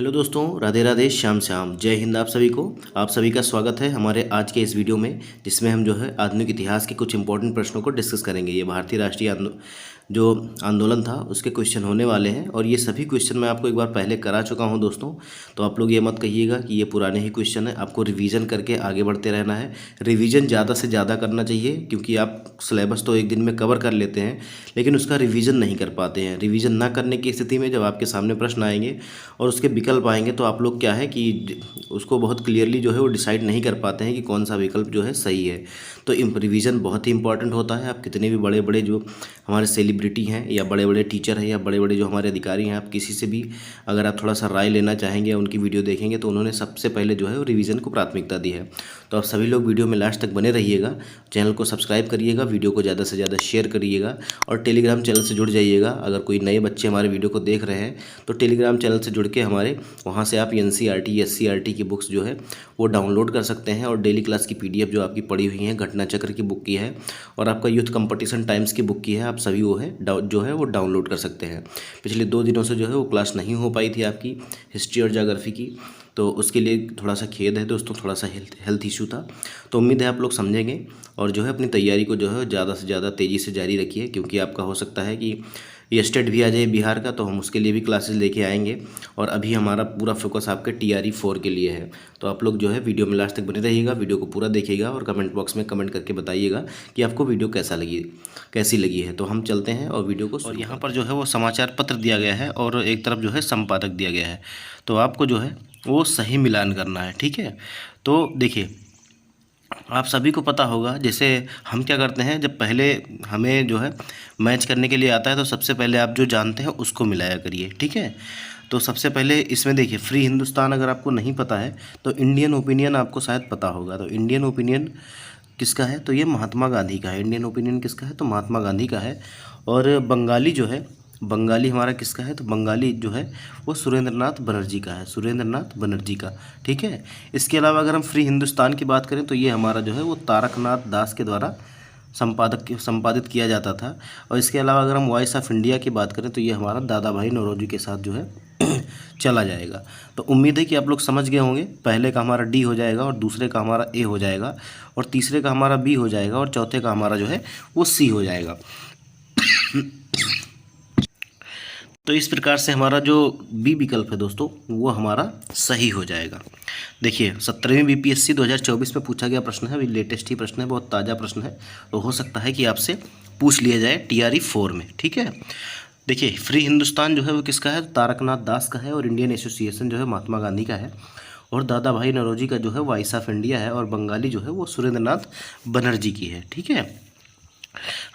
Hello दोस्तों, राधे राधे, श्याम श्याम, जय हिंद। आप सभी का स्वागत है हमारे आज के इस वीडियो में, जिसमें हम जो है आधुनिक इतिहास के कुछ इंपॉर्टेंट प्रश्नों को डिस्कस करेंगे। ये भारतीय राष्ट्रीय जो आंदोलन था उसके क्वेश्चन होने वाले हैं, और ये सभी क्वेश्चन मैं आपको एक बार पहले करा चुका हूं दोस्तों। तो आप लोग ये मत कहिएगा कि ये पुराने ही क्वेश्चन है। आपको रिवीजन करके आगे बढ़ते रहना है। रिवीजन ज़्यादा से ज़्यादा करना चाहिए, क्योंकि आप सिलेबस तो एक दिन में कवर कर लेते हैं, लेकिन उसका रिवीजन नहीं कर पाते हैं। रिवीजन ना करने की स्थिति में जब आपके सामने प्रश्न आएंगे और उसके विकल्प आएंगे, तो आप लोग क्या है कि उसको बहुत क्लियरली जो है वो डिसाइड नहीं कर पाते हैं कि कौन सा विकल्प जो है सही है। तो रिवीजन बहुत ही इंपॉर्टेंट होता है। आप कितने भी बड़े बड़े जो हमारे सेलिब्रिटी हैं, या बड़े बड़े टीचर हैं, या बड़े बड़े जो हमारे अधिकारी हैं, आप किसी से भी अगर आप थोड़ा सा राय लेना चाहेंगे या उनकी वीडियो देखेंगे, तो उन्होंने सबसे पहले जो है वो रिवीजन को प्राथमिकता दी है। तो आप सभी लोग वीडियो में लास्ट तक बने रहिएगा। चैनल को सब्सक्राइब करिएगा, वीडियो को ज़्यादा से ज़्यादा शेयर करिएगा, और टेलीग्राम चैनल से जुड़ जाइएगा। अगर कोई नए बच्चे हमारे वीडियो को देख रहे हैं तो टेलीग्राम चैनल से जुड़ के हमारे वहाँ से आप NCERT SCERT की बुक्स जो है वो डाउनलोड कर सकते हैं, और डेली क्लास की PDF जो आपकी पड़ी हुई है, घटना चक्र की बुक की है, और आपका यूथ कंपटीशन टाइम्स की बुक की है, आप सभी वो है जो है वो डाउनलोड कर सकते हैं। पिछले 2 दिनों से जो है वो क्लास नहीं हो पाई थी आपकी हिस्ट्री और ज्योग्राफी की, तो उसके लिए थोड़ा सा खेद है दोस्तों, थोड़ा सा हेल्थ इशू था। तो उम्मीद है आप लोग समझेंगे, और जो है अपनी तैयारी को जो है ज़्यादा से ज़्यादा तेज़ी से जारी रखिए, क्योंकि आपका हो सकता है कि ये स्टेट भी आ जाए बिहार का, तो हम उसके लिए भी क्लासेस लेके आएंगे। और अभी हमारा पूरा फोकस आपके TRE 4 के लिए है। तो आप लोग जो है वीडियो में लास्ट तक बने रहिएगा, वीडियो को पूरा देखिएगा, और कमेंट बॉक्स में कमेंट करके बताइएगा कि आपको वीडियो कैसी लगी है। तो हम चलते हैं और वीडियो को, और यहाँ पर जो है वो समाचार पत्र दिया गया है, और एक तरफ जो है संपादक दिया गया है। तो आपको जो है वो सही मिलान करना है, ठीक है। तो देखिए, आप सभी को पता होगा, जैसे हम क्या करते हैं, जब पहले हमें जो है मैच करने के लिए आता है, तो सबसे पहले आप जो जानते हैं उसको मिलाया करिए, ठीक है। तो सबसे पहले इसमें देखिए, फ्री हिंदुस्तान अगर आपको नहीं पता है तो इंडियन ओपिनियन आपको शायद पता होगा। तो इंडियन ओपिनियन किसका है? तो ये महात्मा गांधी का है। इंडियन ओपिनियन किसका है? तो महात्मा गांधी का है। और बंगाली जो है, बंगाली हमारा किसका है? तो बंगाली जो है वो सुरेंद्रनाथ बनर्जी का है, सुरेंद्रनाथ बनर्जी का, ठीक है। इसके अलावा अगर हम फ्री हिंदुस्तान की बात करें, तो ये हमारा जो है वो तारकनाथ दास के द्वारा संपादित किया जाता था। और इसके अलावा अगर हम वॉइस ऑफ इंडिया की बात करें, तो ये हमारा दादा भाई नौरोजी के साथ जो है चला जाएगा। तो उम्मीद है कि आप लोग समझ गए होंगे। पहले का हमारा D हो जाएगा, और दूसरे का हमारा A हो जाएगा, और तीसरे का हमारा B हो जाएगा, और चौथे का हमारा जो है वो C हो जाएगा। तो इस प्रकार से हमारा जो B विकल्प है दोस्तों, वो हमारा सही हो जाएगा। देखिए, 17वीं BPSC 2024 में पूछा गया प्रश्न है, अभी लेटेस्ट ही प्रश्न है, बहुत ताज़ा प्रश्न है। तो हो सकता है कि आपसे पूछ लिया जाए TRE 4 में, ठीक है। देखिए, फ्री हिंदुस्तान जो है वो किसका है? तारकनाथ दास का है। और इंडियन एसोसिएशन जो है महात्मा गांधी का है। और दादा भाई नौरोजी का जो है वॉइस ऑफ इंडिया है। और बंगाली जो है वो सुरेंद्रनाथ बनर्जी की है, ठीक है।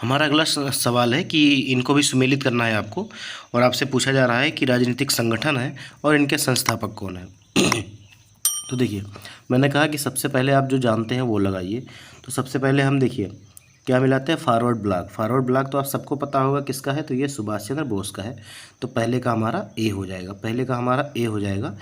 हमारा अगला सवाल है कि इनको भी सुमेलित करना है आपको, और आपसे पूछा जा रहा है कि राजनीतिक संगठन है और इनके संस्थापक कौन है। तो देखिए, मैंने कहा कि सबसे पहले आप जो जानते हैं वो लगाइए। तो सबसे पहले हम देखिए क्या मिलाते हैं, फॉरवर्ड ब्लॉक। फॉरवर्ड ब्लॉक तो आप सबको पता होगा किसका है, तो ये सुभाष चंद्र बोस का है। तो पहले का हमारा A हो जाएगा, पहले का हमारा A हो जाएगा।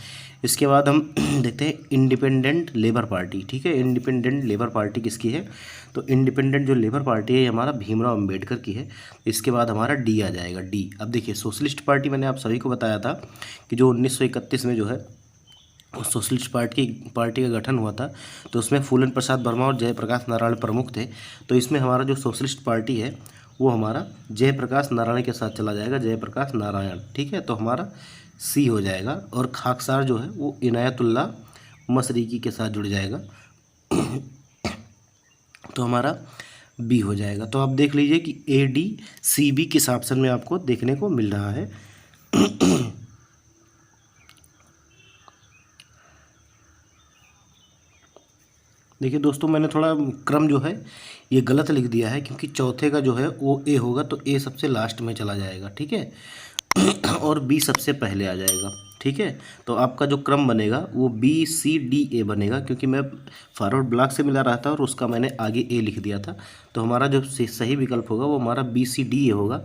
इसके बाद हम देखते हैं इंडिपेंडेंट लेबर पार्टी, ठीक है। इंडिपेंडेंट लेबर पार्टी किसकी है? तो इंडिपेंडेंट जो लेबर पार्टी है ये हमारा भीमराव अम्बेडकर की है। इसके बाद हमारा D आ जाएगा, D। अब देखिए, सोशलिस्ट पार्टी मैंने आप सभी को बताया था कि जो 1931 में जो है उस सोशलिस्ट पार्टी का गठन हुआ था, तो उसमें फूलन प्रसाद वर्मा और जयप्रकाश नारायण प्रमुख थे। तो इसमें हमारा जो सोशलिस्ट पार्टी है वो हमारा जयप्रकाश नारायण के साथ चला जाएगा, जयप्रकाश नारायण, ठीक है। तो हमारा C हो जाएगा। और खाकसार जो है वो इनायतुल्ला मशरिकी के साथ जुड़ जाएगा। तो हमारा B हो जाएगा। तो आप देख लीजिए कि ADCB किस ऑप्शन में आपको देखने को मिल रहा है। देखिए दोस्तों, मैंने थोड़ा क्रम जो है ये गलत लिख दिया है, क्योंकि चौथे का जो है वो A होगा, तो A सबसे लास्ट में चला जाएगा, ठीक है। और B सबसे पहले आ जाएगा, ठीक है। तो आपका जो क्रम बनेगा वो BCDA बनेगा, क्योंकि मैं फॉरवर्ड ब्लॉक से मिला रहा था और उसका मैंने आगे A लिख दिया था। तो हमारा जो सही विकल्प होगा वो हमारा BCDA होगा।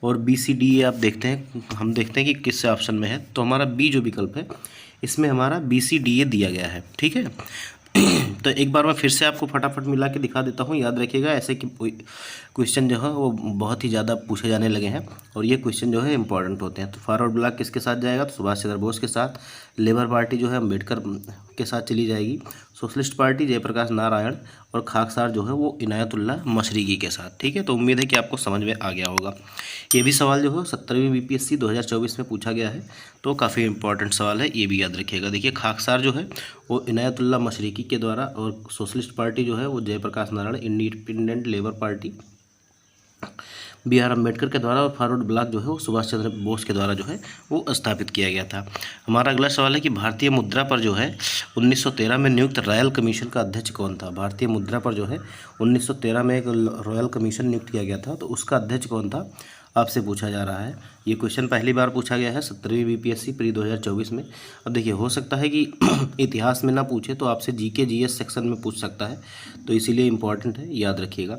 और BCDA आप देखते हैं, हम देखते हैं कि किस ऑप्शन में है। तो हमारा B जो विकल्प है इसमें हमारा BCDA दिया गया है, ठीक है। तो एक बार मैं फिर से आपको फटाफट मिला के दिखा देता हूँ, याद रखिएगा। ऐसे कि क्वेश्चन जो है वो बहुत ही ज़्यादा पूछे जाने लगे हैं और ये क्वेश्चन जो है इंपॉर्टेंट होते हैं। तो फॉरवर्ड ब्लॉक किसके साथ जाएगा, तो सुभाष चंद्र बोस के साथ। लेबर पार्टी जो है अम्बेडकर के साथ चली जाएगी। सोशलिस्ट पार्टी जयप्रकाश नारायण और खाकसार जो है वो इनायतुल्ला मशरिकी के साथ। ठीक है, तो उम्मीद है कि आपको समझ में आ गया होगा। ये भी सवाल जो है 17वीं बीपीएससी 2024 में पूछा गया है, तो काफ़ी इंपॉर्टेंट सवाल है, ये भी याद रखिएगा। देखिए, खाकसार जो है वो इनायतुल्ला मशरिकी के द्वारा और सोशलिस्ट पार्टी जो है वो Jayaprakash Narayan independent labour party B R Ambedkar के द्वारा और फॉरवर्ड ब्लॉक जो है वो सुभाष चंद्र बोस के द्वारा जो है वो स्थापित किया गया था। हमारा अगला सवाल है कि भारतीय मुद्रा पर जो है 1913 में नियुक्त रॉयल कमीशन का अध्यक्ष कौन था। भारतीय मुद्रा पर जो है 1913 में एक रॉयल कमीशन नियुक्त किया गया था, तो उसका अध्यक्ष कौन था, आपसे पूछा जा रहा है। ये क्वेश्चन पहली बार पूछा गया है 17वीं बीपीएससी प्री 2024 में। अब देखिए, हो सकता है कि इतिहास में ना पूछे तो आपसे जीके जीएस सेक्शन में पूछ सकता है, तो इसीलिए इम्पॉर्टेंट है, याद रखिएगा।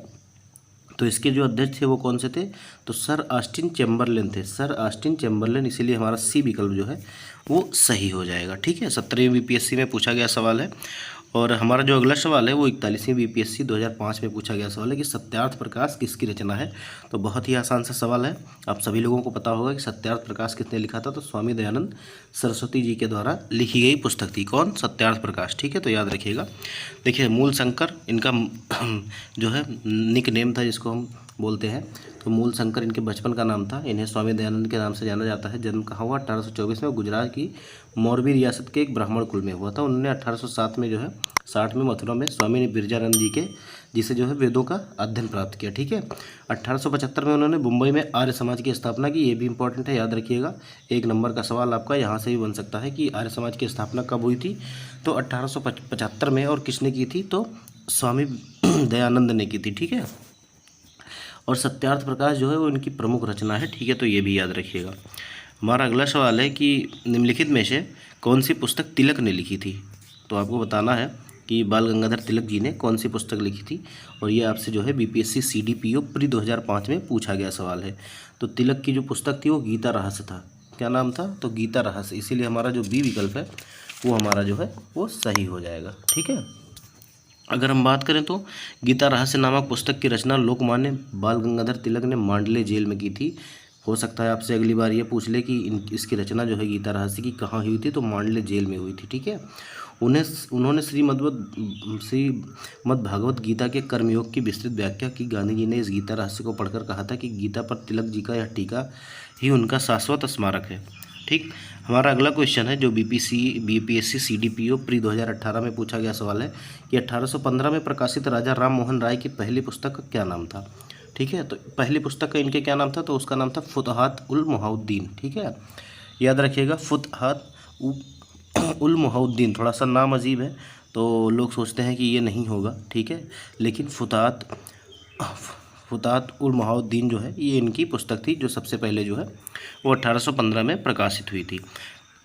तो इसके जो अध्यक्ष थे वो कौन से थे, तो सर ऑस्टिन चैम्बरलेन थे, सर ऑस्टिन चैम्बरलेन, इसीलिए हमारा सी विकल्प जो है वो सही हो जाएगा। ठीक है, 17वीं बीपीएससी में पूछा गया सवाल है। और हमारा जो अगला सवाल है वो 41वीं बीपीएससी 2005 में पूछा गया सवाल है कि सत्यार्थ प्रकाश किसकी रचना है। तो बहुत ही आसान सा सवाल है, आप सभी लोगों को पता होगा कि सत्यार्थ प्रकाश किसने लिखा था, तो स्वामी दयानंद सरस्वती जी के द्वारा लिखी गई पुस्तक थी। कौन, सत्यार्थ प्रकाश। ठीक है, तो याद रखिएगा। देखिए, मूल शंकर इनका जो है निक नेम था, जिसको हम बोलते हैं, तो मूल शंकर इनके बचपन का नाम था। इन्हें स्वामी दयानंद के नाम से जाना जाता है। जन्म कहाँ हुआ, 1824 में गुजरात की मोरबी रियासत के एक ब्राह्मण कुल में हुआ था। उन्होंने 1807 में जो है 60 में मथुरा में स्वामी बिरजानंद जी के जिसे जो है वेदों का अध्ययन प्राप्त किया। ठीक है, 1875 में उन्होंने मुंबई में आर्य समाज की स्थापना की। ये भी इंपॉर्टेंट है, याद रखिएगा। एक नंबर का सवाल आपका यहाँ से भी बन सकता है कि आर्य समाज की स्थापना कब हुई थी, तो 1875 में। और किसने की थी, तो स्वामी दयानंद ने की थी। ठीक है, और सत्यार्थ प्रकाश जो है वो इनकी प्रमुख रचना है। ठीक है, तो ये भी याद रखिएगा। हमारा अगला सवाल है कि निम्नलिखित में से कौन सी पुस्तक तिलक ने लिखी थी। तो आपको बताना है कि बाल गंगाधर तिलक जी ने कौन सी पुस्तक लिखी थी, और ये आपसे जो है बीपीएससी सीडीपीओ प्री 2005 में पूछा गया सवाल है। तो तिलक की जो पुस्तक थी वो गीता रहस्य था। क्या नाम था, तो गीता रहस्य, इसीलिए हमारा जो बी विकल्प है वो हमारा जो है वो सही हो जाएगा। ठीक है, अगर हम बात करें तो गीता रहस्य नामक पुस्तक की रचना लोकमान्य बाल गंगाधर तिलक ने मांडले जेल में की थी। हो सकता है आपसे अगली बार ये पूछ ले कि इसकी रचना जो है गीता रहस्य की कहाँ हुई थी, तो मांडले जेल में हुई थी। ठीक है, उन्होंने श्रीमद् भागवत गीता के कर्मयोग की विस्तृत व्याख्या की। गांधी जी ने इस गीता रहस्य को पढ़कर कहा था कि गीता पर तिलक जी का यह टीका ही उनका शाश्वत स्मारक है। ठीक, हमारा अगला क्वेश्चन है जो बीपीएससी सीडीपीओ प्री 2018 में पूछा गया सवाल है कि 1815 में प्रकाशित राजा राम मोहन राय की पहली पुस्तक का क्या नाम था। ठीक है, तो पहली पुस्तक का इनके क्या नाम था, तो उसका नाम था फुतहात उल मुहाउद्दीन। ठीक है, याद रखिएगा, फुतहात उल मुहाउद्दीन। थोड़ा सा नाम अजीब है, तो लोग सोचते हैं कि ये नहीं होगा। ठीक है, लेकिन फुतहात उल मुहाउद्दीन जो है ये इनकी पुस्तक थी, जो सबसे पहले जो है वो 1815 में प्रकाशित हुई थी।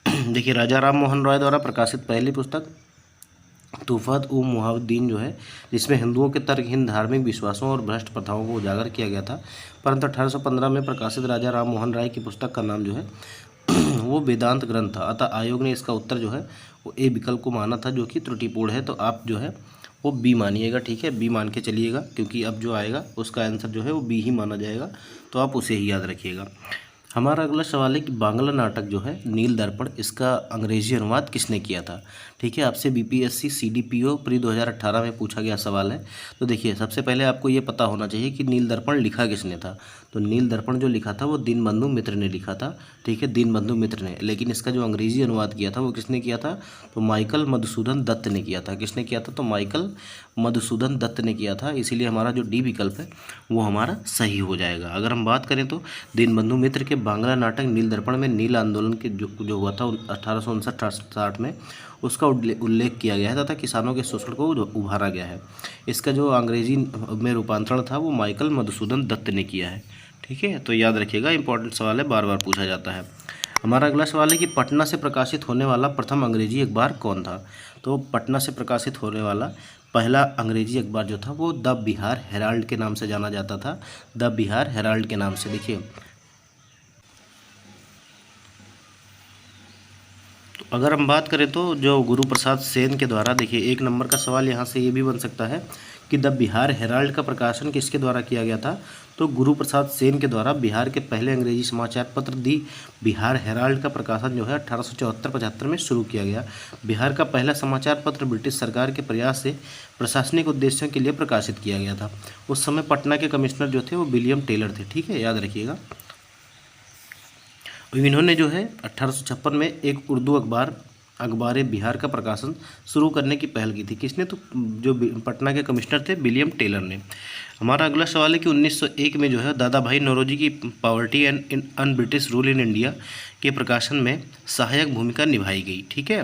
देखिए, राजा राम मोहन रॉय द्वारा प्रकाशित पहली पुस्तक तूफात उल मुहाउद्दीन जो है, जिसमें हिंदुओं के तर्कहीन धार्मिक विश्वासों और भ्रष्ट प्रथाओं को उजागर किया गया था। परंतु 1815 में प्रकाशित राजा राम मोहन राय की पुस्तक का नाम जो है वो वेदांत ग्रंथ था। अतः आयोग ने इसका उत्तर जो है वो ए विकल्प को माना था, जो कि त्रुटिपूर्ण है। तो आप जो है वो बी मानिएगा। ठीक है, बी मान के चलिएगा, क्योंकि अब जो आएगा उसका आंसर जो है वो बी ही माना जाएगा, तो आप उसे ही याद रखिएगा। हमारा अगला सवाल है कि बांग्ला नाटक जो है नील दर्पण, इसका अंग्रेजी अनुवाद किसने किया था। ठीक है, आपसे बीपीएससी सीडीपीओ प्री 2018 में पूछा गया सवाल है। तो देखिए, सबसे पहले आपको ये पता होना चाहिए कि नील दर्पण लिखा किसने था। तो नील दर्पण जो लिखा था वो दीनबंधु मित्र ने लिखा था। ठीक है, दीनबंधु मित्र ने, लेकिन इसका जो अंग्रेजी अनुवाद किया था वो किसने किया था, तो माइकल मधुसूदन दत्त ने किया था। किसने किया था, तो माइकल मधुसूदन दत्त ने किया था। इसीलिए हमारा जो डी विकल्प है वो हमारा सही हो जाएगा। अगर हम बात करें तो दीनबंधु मित्र के बांग्ला नाटक नील दर्पण में नील आंदोलन के जो हुआ था 1859-60 में, उसका उल्लेख किया गया है तथा किसानों के शोषण को उभारा गया है। इसका जो अंग्रेजी में रूपांतरण था वो माइकल मधुसूदन दत्त ने किया है। ठीक है, तो याद रखिएगा, इंपॉर्टेंट सवाल है, बार बार पूछा जाता है। हमारा अगला सवाल है कि पटना से प्रकाशित होने वाला प्रथम अंग्रेजी अखबार कौन था। तो पटना से प्रकाशित होने वाला पहला अंग्रेजी अखबार जो था वो द बिहार हेराल्ड के नाम से जाना जाता था। द बिहार हेराल्ड के नाम से। देखिए, अगर हम बात करें तो जो गुरु प्रसाद सेन के द्वारा, देखिए 1 नंबर का सवाल यहाँ से ये भी बन सकता है कि द बिहार हेराल्ड का प्रकाशन किसके द्वारा किया गया था। तो गुरु प्रसाद सेन के द्वारा बिहार के पहले अंग्रेजी समाचार पत्र दी बिहार हेराल्ड का प्रकाशन जो है 1874-75 में शुरू किया गया। बिहार का पहला समाचार पत्र ब्रिटिश सरकार के प्रयास से प्रशासनिक उद्देश्यों के लिए प्रकाशित किया गया था। उस समय पटना के कमिश्नर जो थे वो विलियम टेलर थे, ठीक है, याद रखिएगा। इन्होंने जो है 1856 में एक उर्दू अखबार बिहार का प्रकाशन शुरू करने की पहल की थी। किसने? तो जो पटना के कमिश्नर थे विलियम टेलर ने। हमारा अगला सवाल है कि 1901 में जो है दादा भाई नौरोजी की poverty and un British rule in India के प्रकाशन में सहायक भूमिका निभाई गई, ठीक है।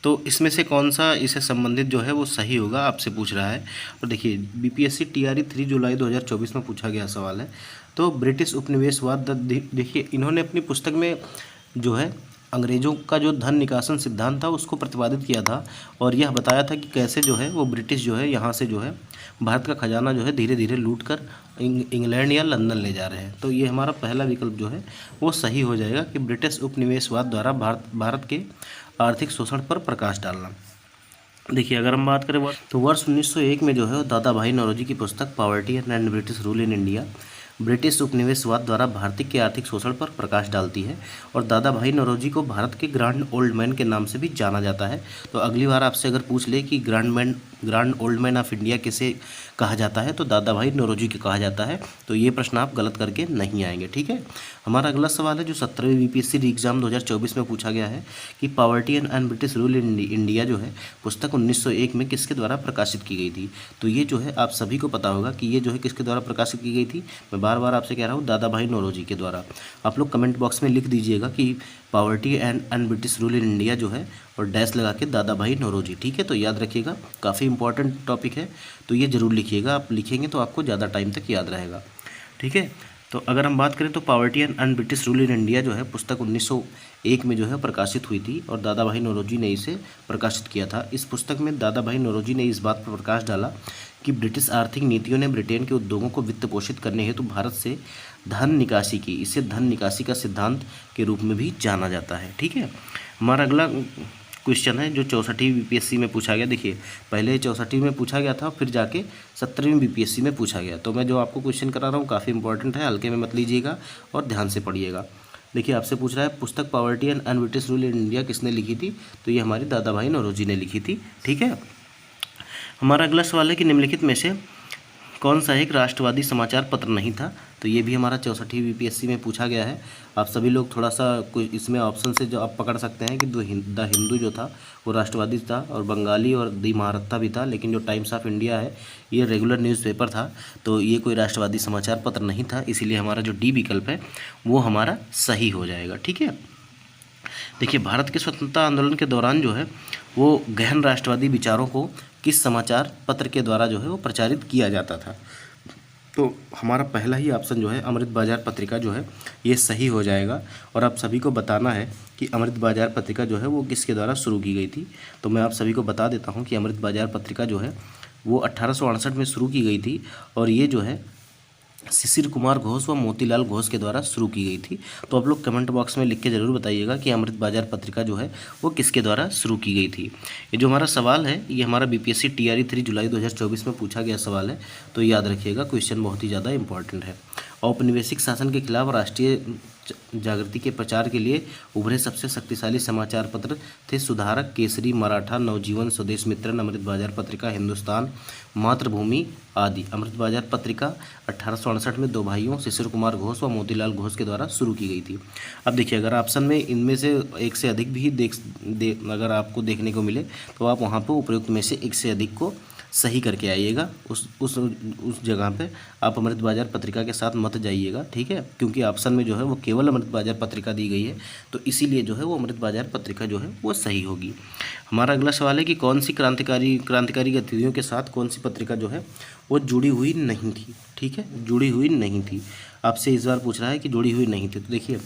तो इसमें से कौन सा इससे संबंधित जो है वो सही होगा, आपसे पूछ रहा है। और देखिए बीपीएससी टीआरई 3 जुलाई 2024 में पूछा गया सवाल है। तो ब्रिटिश उपनिवेशवाद, देखिए इन्होंने अपनी पुस्तक में जो है अंग्रेज़ों का जो धन निकासन सिद्धांत था उसको प्रतिपादित किया था और यह बताया था कि कैसे जो है वो ब्रिटिश जो है यहाँ से जो है भारत का खजाना जो है धीरे धीरे लूट कर इंग्लैंड या लंदन ले जा रहे हैं। तो ये हमारा पहला विकल्प जो है वो सही हो जाएगा कि ब्रिटिश उपनिवेशवाद द्वारा भारत के आर्थिक शोषण पर प्रकाश डालना। देखिए अगर हम बात करें तो वर्ष 1901 में जो है दादा भाई नौरोजी की पुस्तक poverty and British rule in India British उपनिवेशवाद द्वारा भारत के आर्थिक शोषण पर प्रकाश डालती है और दादा भाई नौरोजी को भारत के ग्रांड ओल्ड मैन के नाम से भी जाना जाता है। तो अगली बार आपसे अगर पूछ ले कि grand old man of India किसे कहा जाता है तो दादा भाई नौरोजी को कहा जाता है। तो ये प्रश्न आप गलत करके नहीं आएंगे, ठीक है। हमारा अगला सवाल है जो 17वीं बीपीएससी एग्जाम 2024 में पूछा गया है कि poverty and British rule in India जो है पुस्तक 1901 में किसके द्वारा प्रकाशित की गई थी। तो ये जो है आप सभी को पता होगा कि ये जो है किसके द्वारा प्रकाशित की गई थी। मैं बार बार आपसे कह रहा हूँ दादा भाई नौरोजी के द्वारा। आप लोग कमेंट बॉक्स में लिख दीजिएगा कि poverty and British rule in India जो है और डैश लगा के दादा भाई नौरोजी, ठीक है। तो याद रखिएगा, काफ़ी इंपॉर्टेंट टॉपिक है तो ये ज़रूर लिखिएगा। आप लिखेंगे तो आपको ज़्यादा टाइम तक याद रहेगा, ठीक है। तो अगर हम बात करें तो poverty and British rule in India जो है पुस्तक 1901 में जो है प्रकाशित हुई थी और दादा भाई नौरोजी ने इसे प्रकाशित किया था। इस पुस्तक में दादा भाई नौरोजी ने इस बात पर प्रकाश डाला कि ब्रिटिश आर्थिक नीतियों ने ब्रिटेन के उद्योगों को वित्त पोषित करने हेतु भारत से धन निकासी की। इसे धन निकासी का सिद्धांत के रूप में भी जाना जाता है, ठीक है। हमारा अगला क्वेश्चन है जो 64वीं बीपीएससी में पूछा गया। देखिए पहले 64वीं में पूछा गया था फिर जाके 17वीं बीपीएससी में पूछा गया। तो मैं जो आपको क्वेश्चन करा रहा हूँ काफ़ी इंपॉर्टेंट है, हल्के में मत लीजिएगा और ध्यान से पढ़िएगा। देखिए आपसे पूछ रहा है पुस्तक poverty and British rule in India किसने लिखी थी। तो ये हमारी दादा भाई नौरोजी ने लिखी थी, ठीक है। हमारा अगला सवाल है कि निम्नलिखित में से कौन सा एक राष्ट्रवादी समाचार पत्र नहीं था। तो ये भी हमारा 64वीं बीपीएससी में पूछा गया है। आप सभी लोग थोड़ा सा कुछ इसमें ऑप्शन से जो आप पकड़ सकते हैं कि द हिंदू जो था वो राष्ट्रवादी था और बंगाली और दी महारत्ता भी था, लेकिन जो टाइम्स ऑफ इंडिया है ये रेगुलर न्यूज़पेपर था। तो ये कोई राष्ट्रवादी समाचार पत्र नहीं था, इसीलिए हमारा जो डी विकल्प है वो हमारा सही हो जाएगा, ठीक है। देखिए भारत के स्वतंत्रता आंदोलन के दौरान जो है वो गहन राष्ट्रवादी विचारों को किस समाचार पत्र के द्वारा जो है वो प्रचारित किया जाता था। तो हमारा पहला ही ऑप्शन जो है अमृत बाजार पत्रिका जो है ये सही हो जाएगा। और आप सभी को बताना है कि अमृत बाजार पत्रिका जो है वो किसके द्वारा शुरू की गई थी। तो मैं आप सभी को बता देता हूँ कि अमृत बाजार पत्रिका जो है वो 1868 में शुरू की गई थी और ये जो है शिशिर कुमार घोष व मोतीलाल घोष के द्वारा शुरू की गई थी। तो आप लोग कमेंट बॉक्स में लिख के ज़रूर बताइएगा कि अमृत बाजार पत्रिका जो है वो किसके द्वारा शुरू की गई थी। ये जो हमारा सवाल है ये हमारा बीपीएससी टीआरई 3 जुलाई 2024 में पूछा गया सवाल है, तो याद रखिएगा, क्वेश्चन बहुत ही ज़्यादा इंपॉर्टेंट है। औपनिवेशिक शासन के खिलाफ राष्ट्रीय जागृति के प्रचार के लिए उभरे सबसे शक्तिशाली समाचार पत्र थे सुधारक, केसरी, मराठा, नवजीवन, स्वदेश मित्रन, अमृत बाजार पत्रिका, हिंदुस्तान, मातृभूमि आदि। अमृत बाजार पत्रिका 1868 में दो भाइयों शिशिर कुमार घोष व मोतीलाल घोष के द्वारा शुरू की गई थी। अब देखिए अगर ऑप्शन में इनमें से एक से अधिक भी अगर आपको देखने को मिले तो आप वहाँ पर उपयुक्त में से एक से अधिक को सही करके आइएगा। उस जगह पे आप अमृत बाजार पत्रिका के साथ मत जाइएगा, ठीक है, क्योंकि ऑप्शन में जो है वो केवल अमृत बाजार पत्रिका दी गई है, तो इसीलिए जो है वो अमृत बाजार पत्रिका जो है वो सही होगी। हमारा अगला सवाल है कि कौन सी क्रांतिकारी गतिविधियों के साथ कौन सी पत्रिका जो है वो जुड़ी हुई नहीं थी, ठीक है, जुड़ी हुई नहीं थी। आपसे इस बार पूछ रहा है कि जुड़ी हुई नहीं थी। तो देखिए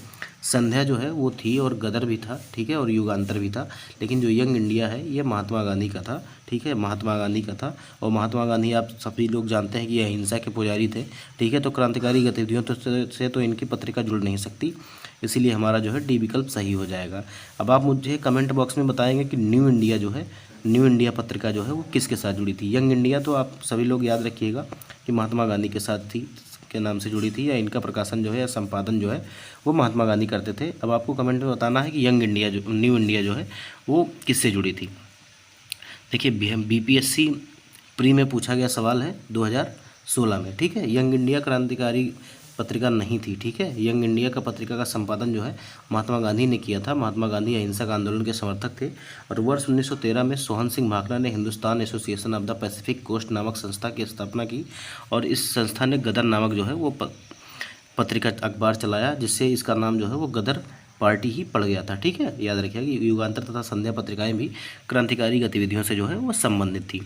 संध्या जो है वो थी और गदर भी था, ठीक है, और युगांतर भी था, लेकिन जो यंग इंडिया है ये महात्मा गांधी का था, ठीक है, महात्मा गांधी का था। और महात्मा गांधी आप सभी लोग जानते हैं कि ये अहिंसा के पुजारी थे, ठीक है। तो क्रांतिकारी गतिविधियों से तो इनकी पत्रिका जुड़ नहीं सकती, इसीलिए हमारा जो है डी विकल्प सही हो जाएगा। अब आप मुझे कमेंट बॉक्स में बताएंगे कि न्यू इंडिया जो है, न्यू इंडिया पत्रिका जो है वो किसके साथ जुड़ी थी। यंग इंडिया तो आप सभी लोग याद रखिएगा कि महात्मा गांधी के साथ थी, के नाम से जुड़ी थी, या इनका प्रकाशन जो है या संपादन जो है वो महात्मा गांधी करते थे। अब आपको कमेंट में बताना है कि यंग इंडिया जो, न्यू इंडिया जो है वो किससे जुड़ी थी। देखिए बीपीएससी प्री में पूछा गया सवाल है 2016 में, ठीक है। यंग इंडिया क्रांतिकारी पत्रिका नहीं थी, ठीक है। यंग इंडिया का पत्रिका का संपादन जो है महात्मा गांधी ने किया था। महात्मा गांधी अहिंसक आंदोलन के समर्थक थे और वर्ष 1913 में सोहन सिंह भाखड़ा ने Hindustan association of the Pacific coast नामक संस्था की स्थापना की और इस संस्था ने गदर नामक जो है वो पत्रिका अखबार चलाया, जिससे इसका नाम जो है वो गदर पार्टी ही पड़ गया था, ठीक है। याद रखिएगा कि युगांतर तथा संध्या पत्रिकाएं भी क्रांतिकारी गतिविधियों से जो है वो संबंधित थी।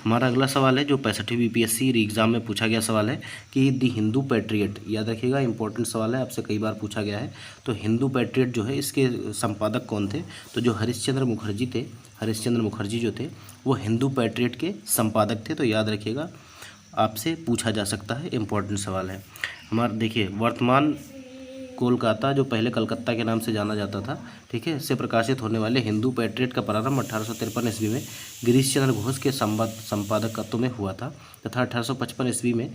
हमारा अगला सवाल है जो 65वीं बीपीएससी एग्जाम में पूछा गया सवाल है कि दी हिंदू पैट्रियट, याद रखिएगा इंपॉर्टेंट सवाल है, आपसे कई बार पूछा गया है। तो हिंदू पैट्रियट जो है इसके संपादक कौन थे, तो जो हरिश्चंद्र मुखर्जी थे, हरिश्चंद्र मुखर्जी जो थे वो हिंदू पैट्रियट के संपादक थे। तो याद रखिएगा, आपसे पूछा जा सकता है, इंपॉर्टेंट सवाल है। हमारा देखिए वर्तमान कोलकाता जो पहले कलकत्ता के नाम से जाना जाता था, ठीक है, से प्रकाशित होने वाले हिंदू पैट्रियट का प्रारंभ 1853 ईस्वी में गिरीश चंद्र घोष के संपादकत्व में हुआ था तथा 1855 ईस्वी में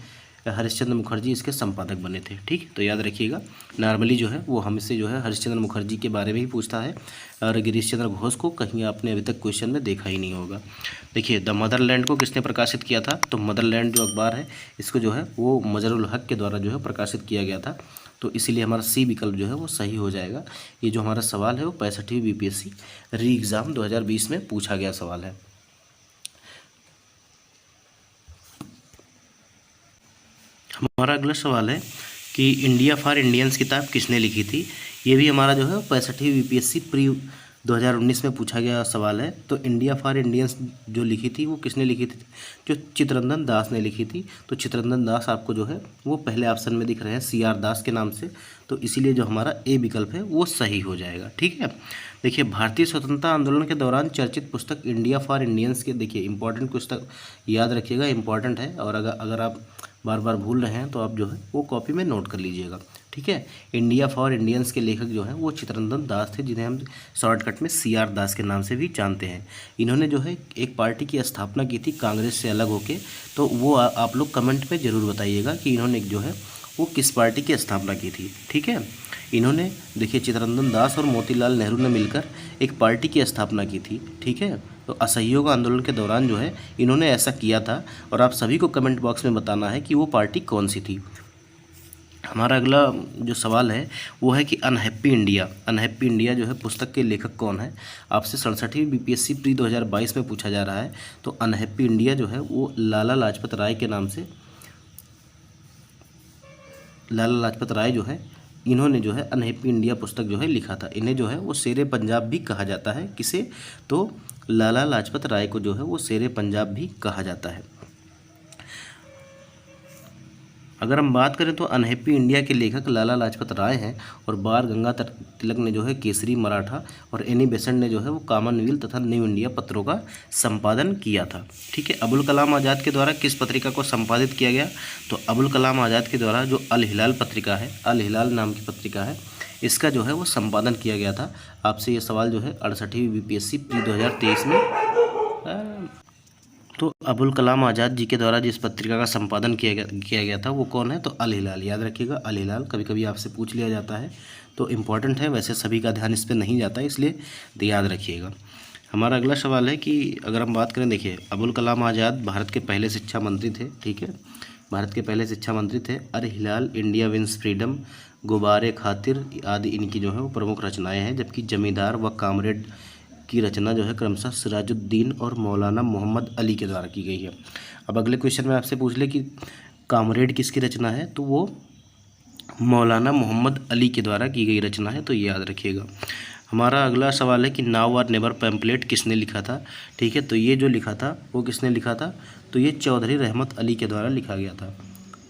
हरिश्चंद्र मुखर्जी इसके संपादक बने थे, ठीक। तो याद रखिएगा नॉर्मली जो है वो हमसे जो है हरिश्चंद्र मुखर्जी के बारे में ही पूछता है और गिरीश चंद्र घोष को कहीं आपने अभी तक क्वेश्चन में देखा ही नहीं होगा। देखिए द मदरलैंड को किसने प्रकाशित किया था, तो मदरलैंड जो अखबार है इसको जो है वो मजरुल हक के द्वारा जो है प्रकाशित किया गया था। तो इसीलिए हमारा सी विकल्प जो है वो सही हो जाएगा। ये जो हमारा सवाल है वो 65वीं बीपीएससी री एग्ज़ाम 2020 में पूछा गया सवाल है। हमारा अगला सवाल है कि इंडिया फॉर इंडियंस किताब किसने लिखी थी। ये भी हमारा जो है 65वीं बीपीएससी प्री 2019 में पूछा गया सवाल है। तो इंडिया फॉर इंडियंस जो लिखी थी वो किसने लिखी थी, जो चित्तरंजन दास ने लिखी थी। तो चित्तरंजन दास आपको जो है वो पहले ऑप्शन में दिख रहे हैं सीआर दास के नाम से, तो इसीलिए जो हमारा ए विकल्प है वो सही हो जाएगा, ठीक है। देखिए भारतीय स्वतंत्रता आंदोलन के दौरान चर्चित पुस्तक इंडिया फॉर इंडियंस के, देखिए इंपॉर्टेंट पुस्तक याद रखिएगा, इंपॉर्टेंट है और अगर आप बार बार भूल रहे हैं तो आप जो है वो कॉपी में नोट कर लीजिएगा, ठीक है। इंडिया फॉर इंडियंस के लेखक जो हैं वो चित्तरंजन दास थे, जिन्हें हम शॉर्टकट में सीआर दास के नाम से भी जानते हैं। इन्होंने जो है एक पार्टी की स्थापना की थी कांग्रेस से अलग होके, तो वो आप लोग कमेंट में ज़रूर बताइएगा कि इन्होंने जो है वो किस पार्टी की स्थापना की थी, ठीक है। इन्होंने देखिए चित्तरंजन दास और मोतीलाल नेहरू ने मिलकर एक पार्टी की स्थापना की थी, ठीक है। तो असहयोग आंदोलन के दौरान जो है इन्होंने ऐसा किया था और आप सभी को कमेंट बॉक्स में बताना है कि वो पार्टी कौन सी थी। हमारा अगला जो सवाल है वो है कि अनहैप्पी इंडिया, अनहैप्पी इंडिया जो है पुस्तक के लेखक कौन है। आपसे 67वीं बीपीएससी प्री 2022 में पूछा जा रहा है। तो अनहैप्पी इंडिया जो है वो लाला लाजपत राय के नाम से, लाला लाजपत राय जो है इन्होंने जो है अनहैप्पी इंडिया पुस्तक जो है लिखा था। इन्हें जो है वो शेरे पंजाब भी कहा जाता है। किसे, तो लाला लाजपत राय को जो है वो शेरे पंजाब भी कहा जाता है। अगर हम बात करें तो अनहैप्पी इंडिया के लेखक लाला लाजपत राय हैं और बाल गंगाधर तिलक ने जो है केसरी मराठा और एनी बेसेंट ने जो है वो कॉमनवेल्थ तथा न्यू इंडिया पत्रों का संपादन किया था, ठीक है। अबुल कलाम आज़ाद के द्वारा किस पत्रिका को संपादित किया गया, तो अबुल कलाम आज़ाद के द्वारा जो अल हिलाल पत्रिका है, अल हिलाल नाम की पत्रिका है, इसका जो है वो संपादन किया गया था। आपसे ये सवाल जो है 68वीं बीपीएससी प्री 2023 में। तो अबुल कलाम आज़ाद जी के द्वारा जिस पत्रिका का संपादन किया गया था वो कौन है, तो अल हिलाल। याद रखिएगा अल हिलाल, कभी कभी आपसे पूछ लिया जाता है तो इम्पॉर्टेंट है, वैसे सभी का ध्यान इस पर नहीं जाता है, इसलिए याद रखिएगा। हमारा अगला सवाल है कि अगर हम बात करें, देखिए अबुल कलाम आज़ाद भारत के पहले शिक्षा मंत्री थे, ठीक है, भारत के पहले शिक्षा मंत्री थे। अल हिलाल, इंडिया विंस फ्रीडम, गुब्बारे खातिर आदि इनकी जो है वो प्रमुख रचनाएँ हैं। जबकि जमींदार व कामरेड की रचना जो है क्रमशः सिराजुद्दीन और मौलाना मोहम्मद अली के द्वारा की गई है। अब अगले क्वेश्चन में आपसे पूछ ले कि कामरेड किसकी रचना है, तो वो मौलाना मोहम्मद अली के द्वारा की गई रचना है, तो ये याद रखिएगा। हमारा अगला सवाल है कि नाउ और नेवर पैम्पलेट किसने लिखा था, ठीक है। तो ये जो लिखा था वो किसने लिखा था, तो ये चौधरी रहमत अली के द्वारा लिखा गया था।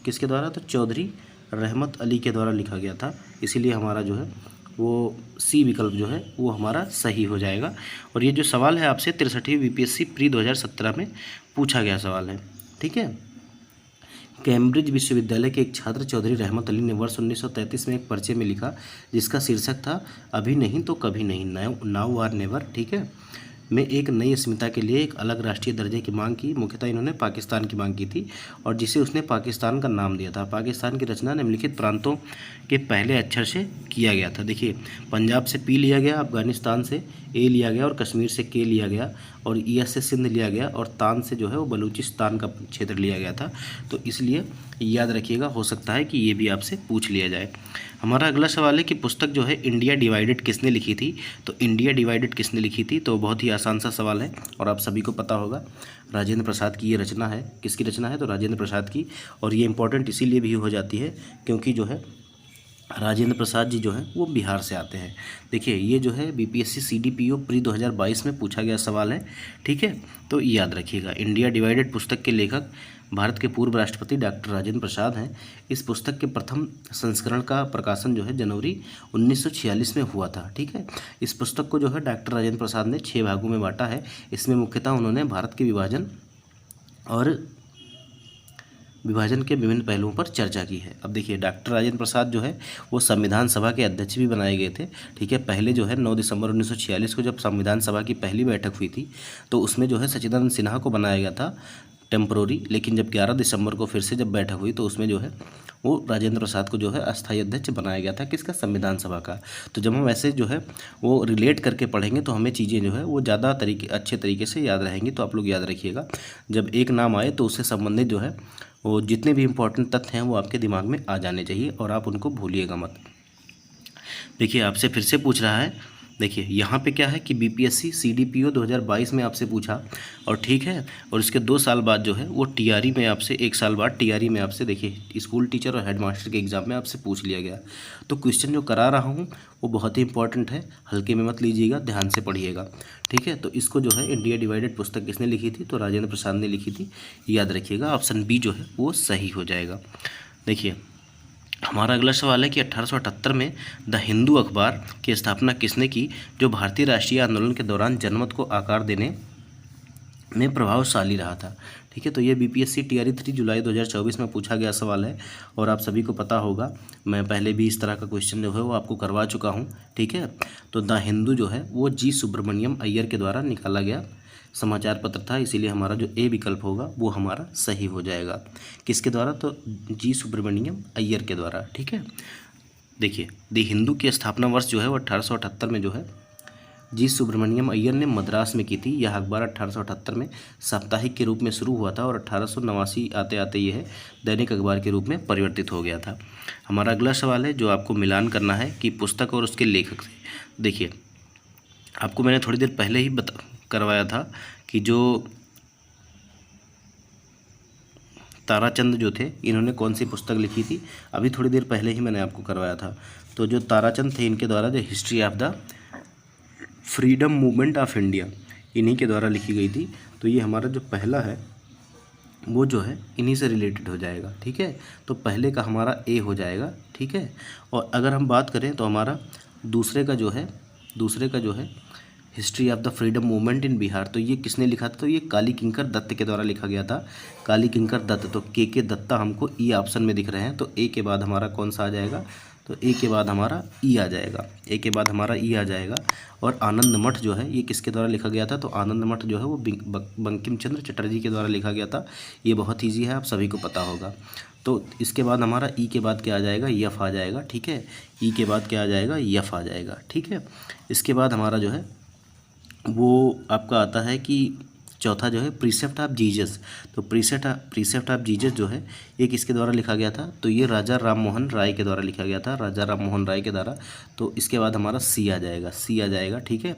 किसके द्वारा, तो चौधरी रहमत अली के द्वारा लिखा गया था। इसीलिए हमारा जो है वो सी विकल्प जो है वो हमारा सही हो जाएगा। और ये जो सवाल है आपसे 63वीं बीपीएससी प्री 2017 में पूछा गया सवाल है, ठीक है। कैम्ब्रिज विश्वविद्यालय के एक छात्र चौधरी रहमत अली ने वर्ष 1933 में एक पर्चे में लिखा जिसका शीर्षक था अभी नहीं तो कभी नहीं, नाउ आर नेवर, ठीक है, में एक नई अस्मिता के लिए एक अलग राष्ट्रीय दर्जे की मांग की। मुख्यतः इन्होंने पाकिस्तान की मांग की थी और जिसे उसने पाकिस्तान का नाम दिया था। पाकिस्तान की रचना निम्नलिखित प्रांतों के पहले अक्षर से किया गया था। देखिए, पंजाब से पी लिया गया, अफगानिस्तान से ए लिया गया और कश्मीर से के लिया गया और ईएस से सिंध लिया गया और तान से जो है वो बलूचिस्तान का क्षेत्र लिया गया था। तो इसलिए याद रखिएगा, हो सकता है कि ये भी आपसे पूछ लिया जाए। हमारा अगला सवाल है कि पुस्तक जो है इंडिया डिवाइडेड किसने लिखी थी। तो इंडिया डिवाइडेड किसने लिखी थी, तो बहुत ही आसान सा सवाल है और आप सभी को पता होगा, राजेंद्र प्रसाद की ये रचना है। किसकी रचना है, तो राजेंद्र प्रसाद की। और ये इंपॉर्टेंट इसीलिए भी हो जाती है क्योंकि जो है राजेंद्र प्रसाद जी जो हैं वो बिहार से आते हैं। देखिए, ये जो है बीपीएससी सीडीपीओ प्री 2022 में पूछा गया सवाल है, ठीक है, तो याद रखिएगा। इंडिया डिवाइडेड पुस्तक के लेखक भारत के पूर्व राष्ट्रपति डॉक्टर राजेंद्र प्रसाद हैं। इस पुस्तक के प्रथम संस्करण का प्रकाशन जो है जनवरी 1946 में हुआ था, ठीक है। इस पुस्तक को जो है डॉक्टर राजेंद्र प्रसाद ने 6 भागों में बांटा है। इसमें मुख्यतः उन्होंने भारत के विभाजन के विभिन्न पहलुओं पर चर्चा की है। अब देखिए, डॉक्टर राजेंद्र प्रसाद जो है वो संविधान सभा के अध्यक्ष भी बनाए गए थे, ठीक है। पहले जो है 9 दिसंबर 1946 को जब संविधान सभा की पहली बैठक हुई थी तो उसमें जो है सच्चिदानंद सिन्हा को बनाया गया था टेम्परोरी, लेकिन जब 11 दिसंबर को फिर से जब बैठक हुई तो उसमें जो है वो राजेंद्र प्रसाद को जो है अस्थायी अध्यक्ष बनाया गया था। किसका, संविधान सभा का। तो जब हम ऐसे जो है वो रिलेट करके पढ़ेंगे तो हमें चीज़ें जो है वो ज़्यादा अच्छे तरीके से याद रहेंगी। तो आप लोग याद रखिएगा, जब एक नाम आए तो उससे संबंधित जो है वो जितने भी इम्पोर्टेंट तथ्य हैं वो आपके दिमाग में आ जाने चाहिए और आप उनको भूलिएगा मत। देखिए, आपसे फिर से पूछ रहा है, देखिए यहाँ पे क्या है कि बीपीएससी सीडीपीओ 2022 में आपसे पूछा और ठीक है, और इसके 2 साल बाद जो है वो टीआरई में आपसे 1 साल बाद टीआरई में आपसे देखिए स्कूल टीचर और हेडमास्टर के एग्ज़ाम में आपसे पूछ लिया गया। तो क्वेश्चन जो करा रहा हूँ वो बहुत ही इंपॉर्टेंट है, हल्के में मत लीजिएगा, ध्यान से पढ़िएगा, ठीक है। तो इसको जो है इंडिया डिवाइडेड पुस्तक किसने लिखी थी, तो राजेंद्र प्रसाद ने लिखी थी। याद रखिएगा, ऑप्शन बी जो है वो सही हो जाएगा। देखिए, हमारा अगला सवाल है कि 1878 में द हिंदू अखबार की स्थापना किसने की, जो भारतीय राष्ट्रीय आंदोलन के दौरान जनमत को आकार देने में प्रभावशाली रहा था, ठीक है। तो ये बीपीएससी टीआरई 3 जुलाई 2024 में पूछा गया सवाल है और आप सभी को पता होगा, मैं पहले भी इस तरह का क्वेश्चन जो है वो आपको करवा चुका हूँ, ठीक है। तो द हिंदू जो है वो जी सुब्रमण्यम अय्यर के द्वारा निकाला गया समाचार पत्र था, इसीलिए हमारा जो ए विकल्प होगा वो हमारा सही हो जाएगा। किसके द्वारा, तो जी सुब्रमण्यम अय्यर के द्वारा, ठीक है। देखिए, द हिंदू की स्थापना वर्ष जो है वो 1878 में जो है जी सुब्रमण्यम अय्यर ने मद्रास में की थी। यह अखबार 1878 में साप्ताहिक के रूप में शुरू हुआ था और 1889 आते आते यह दैनिक अखबार के रूप में परिवर्तित हो गया था। हमारा अगला सवाल है जो आपको मिलान करना है कि पुस्तक और उसके लेखक से। देखिए, आपको मैंने थोड़ी देर पहले ही करवाया था कि जो ताराचंद जो थे इन्होंने कौन सी पुस्तक लिखी थी, अभी थोड़ी देर पहले ही मैंने आपको करवाया था। तो जो ताराचंद थे इनके द्वारा जो history of the freedom movement of India इन्हीं के द्वारा लिखी गई थी। तो ये हमारा जो पहला है वो जो है इन्हीं से रिलेटेड हो जाएगा, ठीक है। तो पहले का हमारा ए हो जाएगा, ठीक है। और अगर हम बात करें तो हमारा दूसरे का जो है history of the freedom movement in Bihar, तो ये किसने लिखा था, तो ये काली किंकर दत्त के द्वारा लिखा गया था। काली किंकर दत्त, तो के दत्ता हमको ई ऑप्शन में दिख रहे हैं, तो ए के बाद हमारा कौन सा आ जाएगा, तो ए के बाद हमारा ई आ जाएगा, ए के बाद हमारा ई आ जाएगा। और आनंद मठ जो है ये किसके द्वारा लिखा गया था, तो आनंद मठ जो है वो बंकिम चंद्र चटर्जी के द्वारा लिखा गया था। ये बहुत ईजी है, आप सभी को पता होगा। तो इसके बाद हमारा ई के बाद क्या आ जाएगा, यफ आ जाएगा, ठीक है। ई के बाद क्या आ जाएगा, यफ आ जाएगा, ठीक है। इसके बाद हमारा जो है वो आपका आता है कि चौथा जो है प्रीसेप्ट ऑफ जीसस। तो प्रीसेप्ट ऑफ जीसस जो है ये किसके द्वारा लिखा गया था, तो ये राजा राम मोहन राय के द्वारा लिखा गया था, राजा राम मोहन राय के द्वारा। तो इसके बाद हमारा सी आ जाएगा, ठीक है।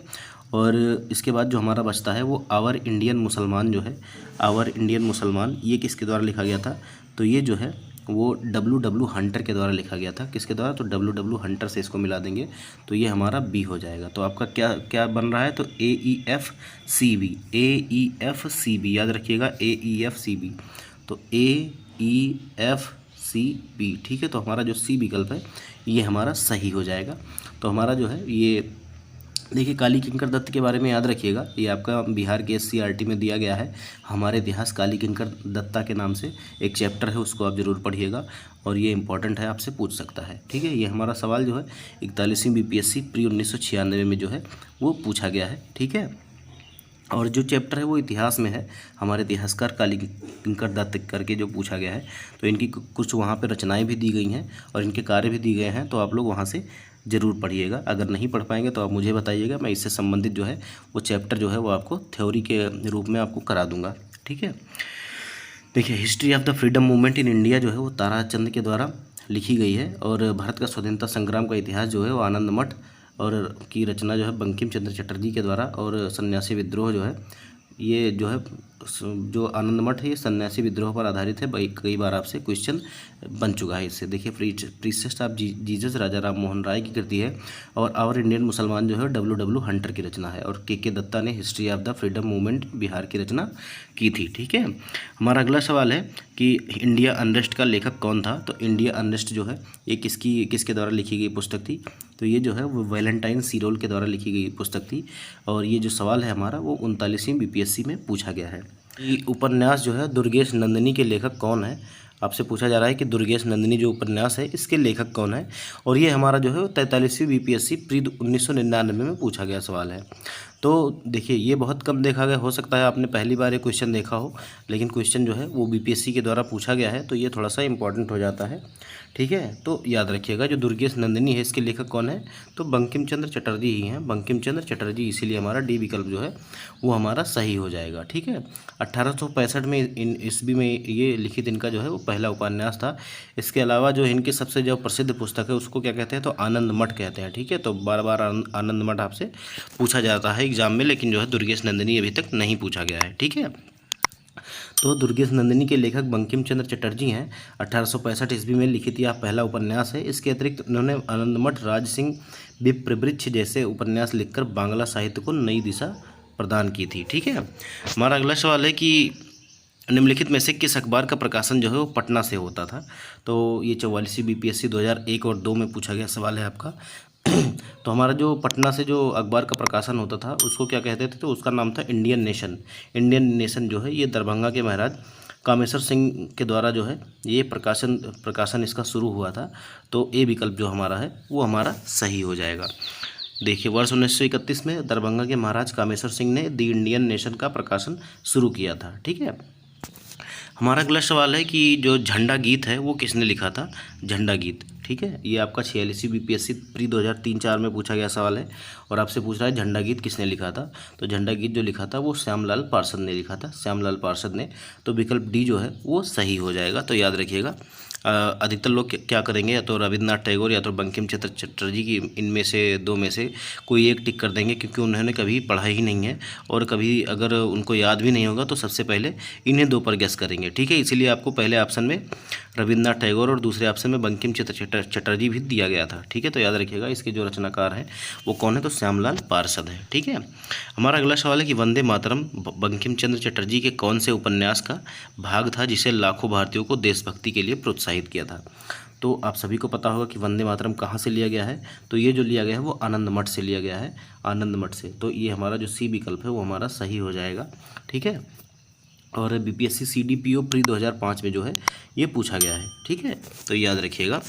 और इसके बाद जो हमारा बचता है वो आवर इंडियन मुसलमान जो है, आवर इंडियन मुसलमान ये किसके द्वारा लिखा गया था, तो ये जो है वो डब्ल्यू हंटर के द्वारा लिखा गया था। किसके द्वारा, तो डब्ल्यू हंटर से इसको मिला देंगे तो ये हमारा बी हो जाएगा। तो आपका क्या क्या बन रहा है, तो AEFCB याद रखिएगा, AEFCB। तो AEFCB, ठीक है। तो हमारा जो सी विकल्प है ये हमारा सही हो जाएगा। तो हमारा जो है ये देखिए, काली किंकर दत्त के बारे में याद रखिएगा, ये आपका बिहार के SCERT में दिया गया है। हमारे इतिहास काली किंकर दत्ता के नाम से एक चैप्टर है, उसको आप ज़रूर पढ़िएगा और ये इंपॉर्टेंट है, आपसे पूछ सकता है। ठीक है, ये हमारा सवाल जो है 41वीं BPSC प्री 1996 में जो है वो पूछा गया है। ठीक है, और जो चैप्टर है वो इतिहास में है, हमारे इतिहासकार काली किंकर दत्त करके जो पूछा गया है। तो इनकी कुछ वहाँ पे रचनाएं भी दी गई हैं और इनके कार्य भी दिए गए हैं, तो आप लोग वहाँ से ज़रूर पढ़िएगा। अगर नहीं पढ़ पाएंगे तो आप मुझे बताइएगा, मैं इससे संबंधित जो है वो चैप्टर जो है वो आपको थ्योरी के रूप में आपको करा दूँगा। ठीक है, देखिए, history of the freedom movement in India जो है वो ताराचंद के द्वारा लिखी गई है, और भारत का स्वतंत्रता संग्राम का इतिहास जो है वो आनंद मठ और की रचना जो है बंकिम चंद्र चटर्जी के द्वारा, और सन्यासी विद्रोह जो है ये जो है जो आनंद मठ है ये सन्यासी विद्रोह पर आधारित है। भाई कई बार आपसे क्वेश्चन बन चुका है इससे। देखिए, प्रीसेस्ट ऑफ जीसस राजा राम मोहन राय की कृति है, और आवर इंडियन मुसलमान जो है W हंटर की रचना है, और के दत्ता ने history of the freedom movement Bihar की रचना की थी। ठीक है, हमारा अगला सवाल है कि इंडिया अनरेस्ट का लेखक कौन था। तो इंडिया अनरेस्ट जो है ये किसके द्वारा लिखी गई पुस्तक थी। तो ये जो है वो वैलेंटाइन सीरोल के द्वारा लिखी गई पुस्तक थी, और ये जो सवाल है हमारा वो 39वीं BPSC में पूछा गया है। ये उपन्यास जो है दुर्गेश नंदिनी के लेखक कौन है। आपसे पूछा जा रहा है कि दुर्गेश नंदिनी जो उपन्यास है इसके लेखक कौन है, और ये हमारा जो है 43वीं BPSC प्री 1999 में पूछा गया सवाल है। तो देखिए, ये बहुत कम देखा गया, हो सकता है आपने पहली बार ये क्वेश्चन देखा हो, लेकिन क्वेश्चन जो है वो BPSC के द्वारा पूछा गया है, तो ये थोड़ा सा इंपॉर्टेंट हो जाता है। ठीक है, तो याद रखिएगा जो दुर्गेश नंदिनी है इसके लेखक कौन है, तो बंकिम चंद्र चटर्जी ही हैं, बंकिम चंद्र चटर्जी, इसीलिए हमारा डी विकल्प जो है वो हमारा सही हो जाएगा। ठीक है, 1865 में इन ईस्वी में ये लिखित इनका जो है वो पहला उपन्यास था। इसके अलावा जो इनकी सबसे जो प्रसिद्ध पुस्तक है उसको क्या कहते हैं, तो आनंद मठ कहते हैं। ठीक है, तो बार बार आनंद मठ आपसे पूछा जाता है एग्जाम में, लेकिन जो है दुर्गेश नंदिनी अभी तक नहीं पूछा गया है। ठीक है, तो दुर्गेश नंदिनी के लेखक बंकिम चंद्र चटर्जी हैं। 1865 ईस्वी में लिखित यह पहला उपन्यास है। इसके अतिरिक्त उन्होंने आनंदमठ, राज सिंह, विप्रवृक्ष जैसे उपन्यास लिखकर बांग्ला साहित्य को नई दिशा प्रदान की थी। ठीक है, हमारा अगला सवाल है कि निम्नलिखित में से किस अखबार का प्रकाशन जो है वो पटना से होता था। तो ये 44वीं BPSC 2001 और 2 में पूछा गया सवाल है आपका। तो हमारा जो पटना से जो अखबार का प्रकाशन होता था उसको क्या कहते थे, तो उसका नाम था इंडियन नेशन। इंडियन नेशन जो है ये दरभंगा के महाराज कामेश्वर सिंह के द्वारा जो है ये प्रकाशन इसका शुरू हुआ था। तो ए विकल्प जो हमारा है वो हमारा सही हो जाएगा। देखिए, वर्ष 1931 में दरभंगा के महाराज कामेश्वर सिंह ने द इंडियन नेशन का प्रकाशन शुरू किया था। ठीक है, हमारा अगला सवाल है कि जो झंडा गीत है वो किसने लिखा था, झंडा गीत। ठीक है, ये आपका 46वीं BPSC प्री 2003-04 में पूछा गया सवाल है, और आपसे पूछ रहा है झंडा गीत किसने लिखा था। तो झंडा गीत जो लिखा था वो श्यामलाल पार्षद ने लिखा था, श्यामलाल पार्षद ने। तो विकल्प डी जो है वो सही हो जाएगा। तो याद रखिएगा, अधिकतर लोग क्या करेंगे, या तो रविन्द्रनाथ टैगोर या तो बंकिम चंद्र चटर्जी की इनमें से दो में से कोई एक टिक कर देंगे, क्योंकि उन्होंने कभी पढ़ा ही नहीं है, और कभी अगर उनको याद भी नहीं होगा तो सबसे पहले इन्हें दो पर गेस करेंगे। ठीक है, इसीलिए आपको पहले ऑप्शन में रविन्द्रनाथ टैगोर और दूसरे ऑप्शन में बंकिम चंद्र चटर्जी भी दिया गया था। ठीक है, तो याद रखिएगा इसके जो रचनाकार हैं वो कौन है, तो श्यामलाल पार्षद है। ठीक है, हमारा अगला सवाल है कि वंदे मातरम बंकिम चंद्र चटर्जी के कौन से उपन्यास का भाग था जिसे लाखों भारतीयों को देशभक्ति के लिए प्रोत्साहित किया था। तो आप सभी को पता होगा कि वंदे मातरम कहाँ से लिया गया है, तो ये जो लिया गया है वो आनंद मठ से लिया गया है, आनंद मठ से। तो ये हमारा जो सी विकल्प है वो हमारा सही हो जाएगा। ठीक है, और BPSC CDPO प्री 2005 में जो है ये पूछा गया है। ठीक है, तो याद रखिएगा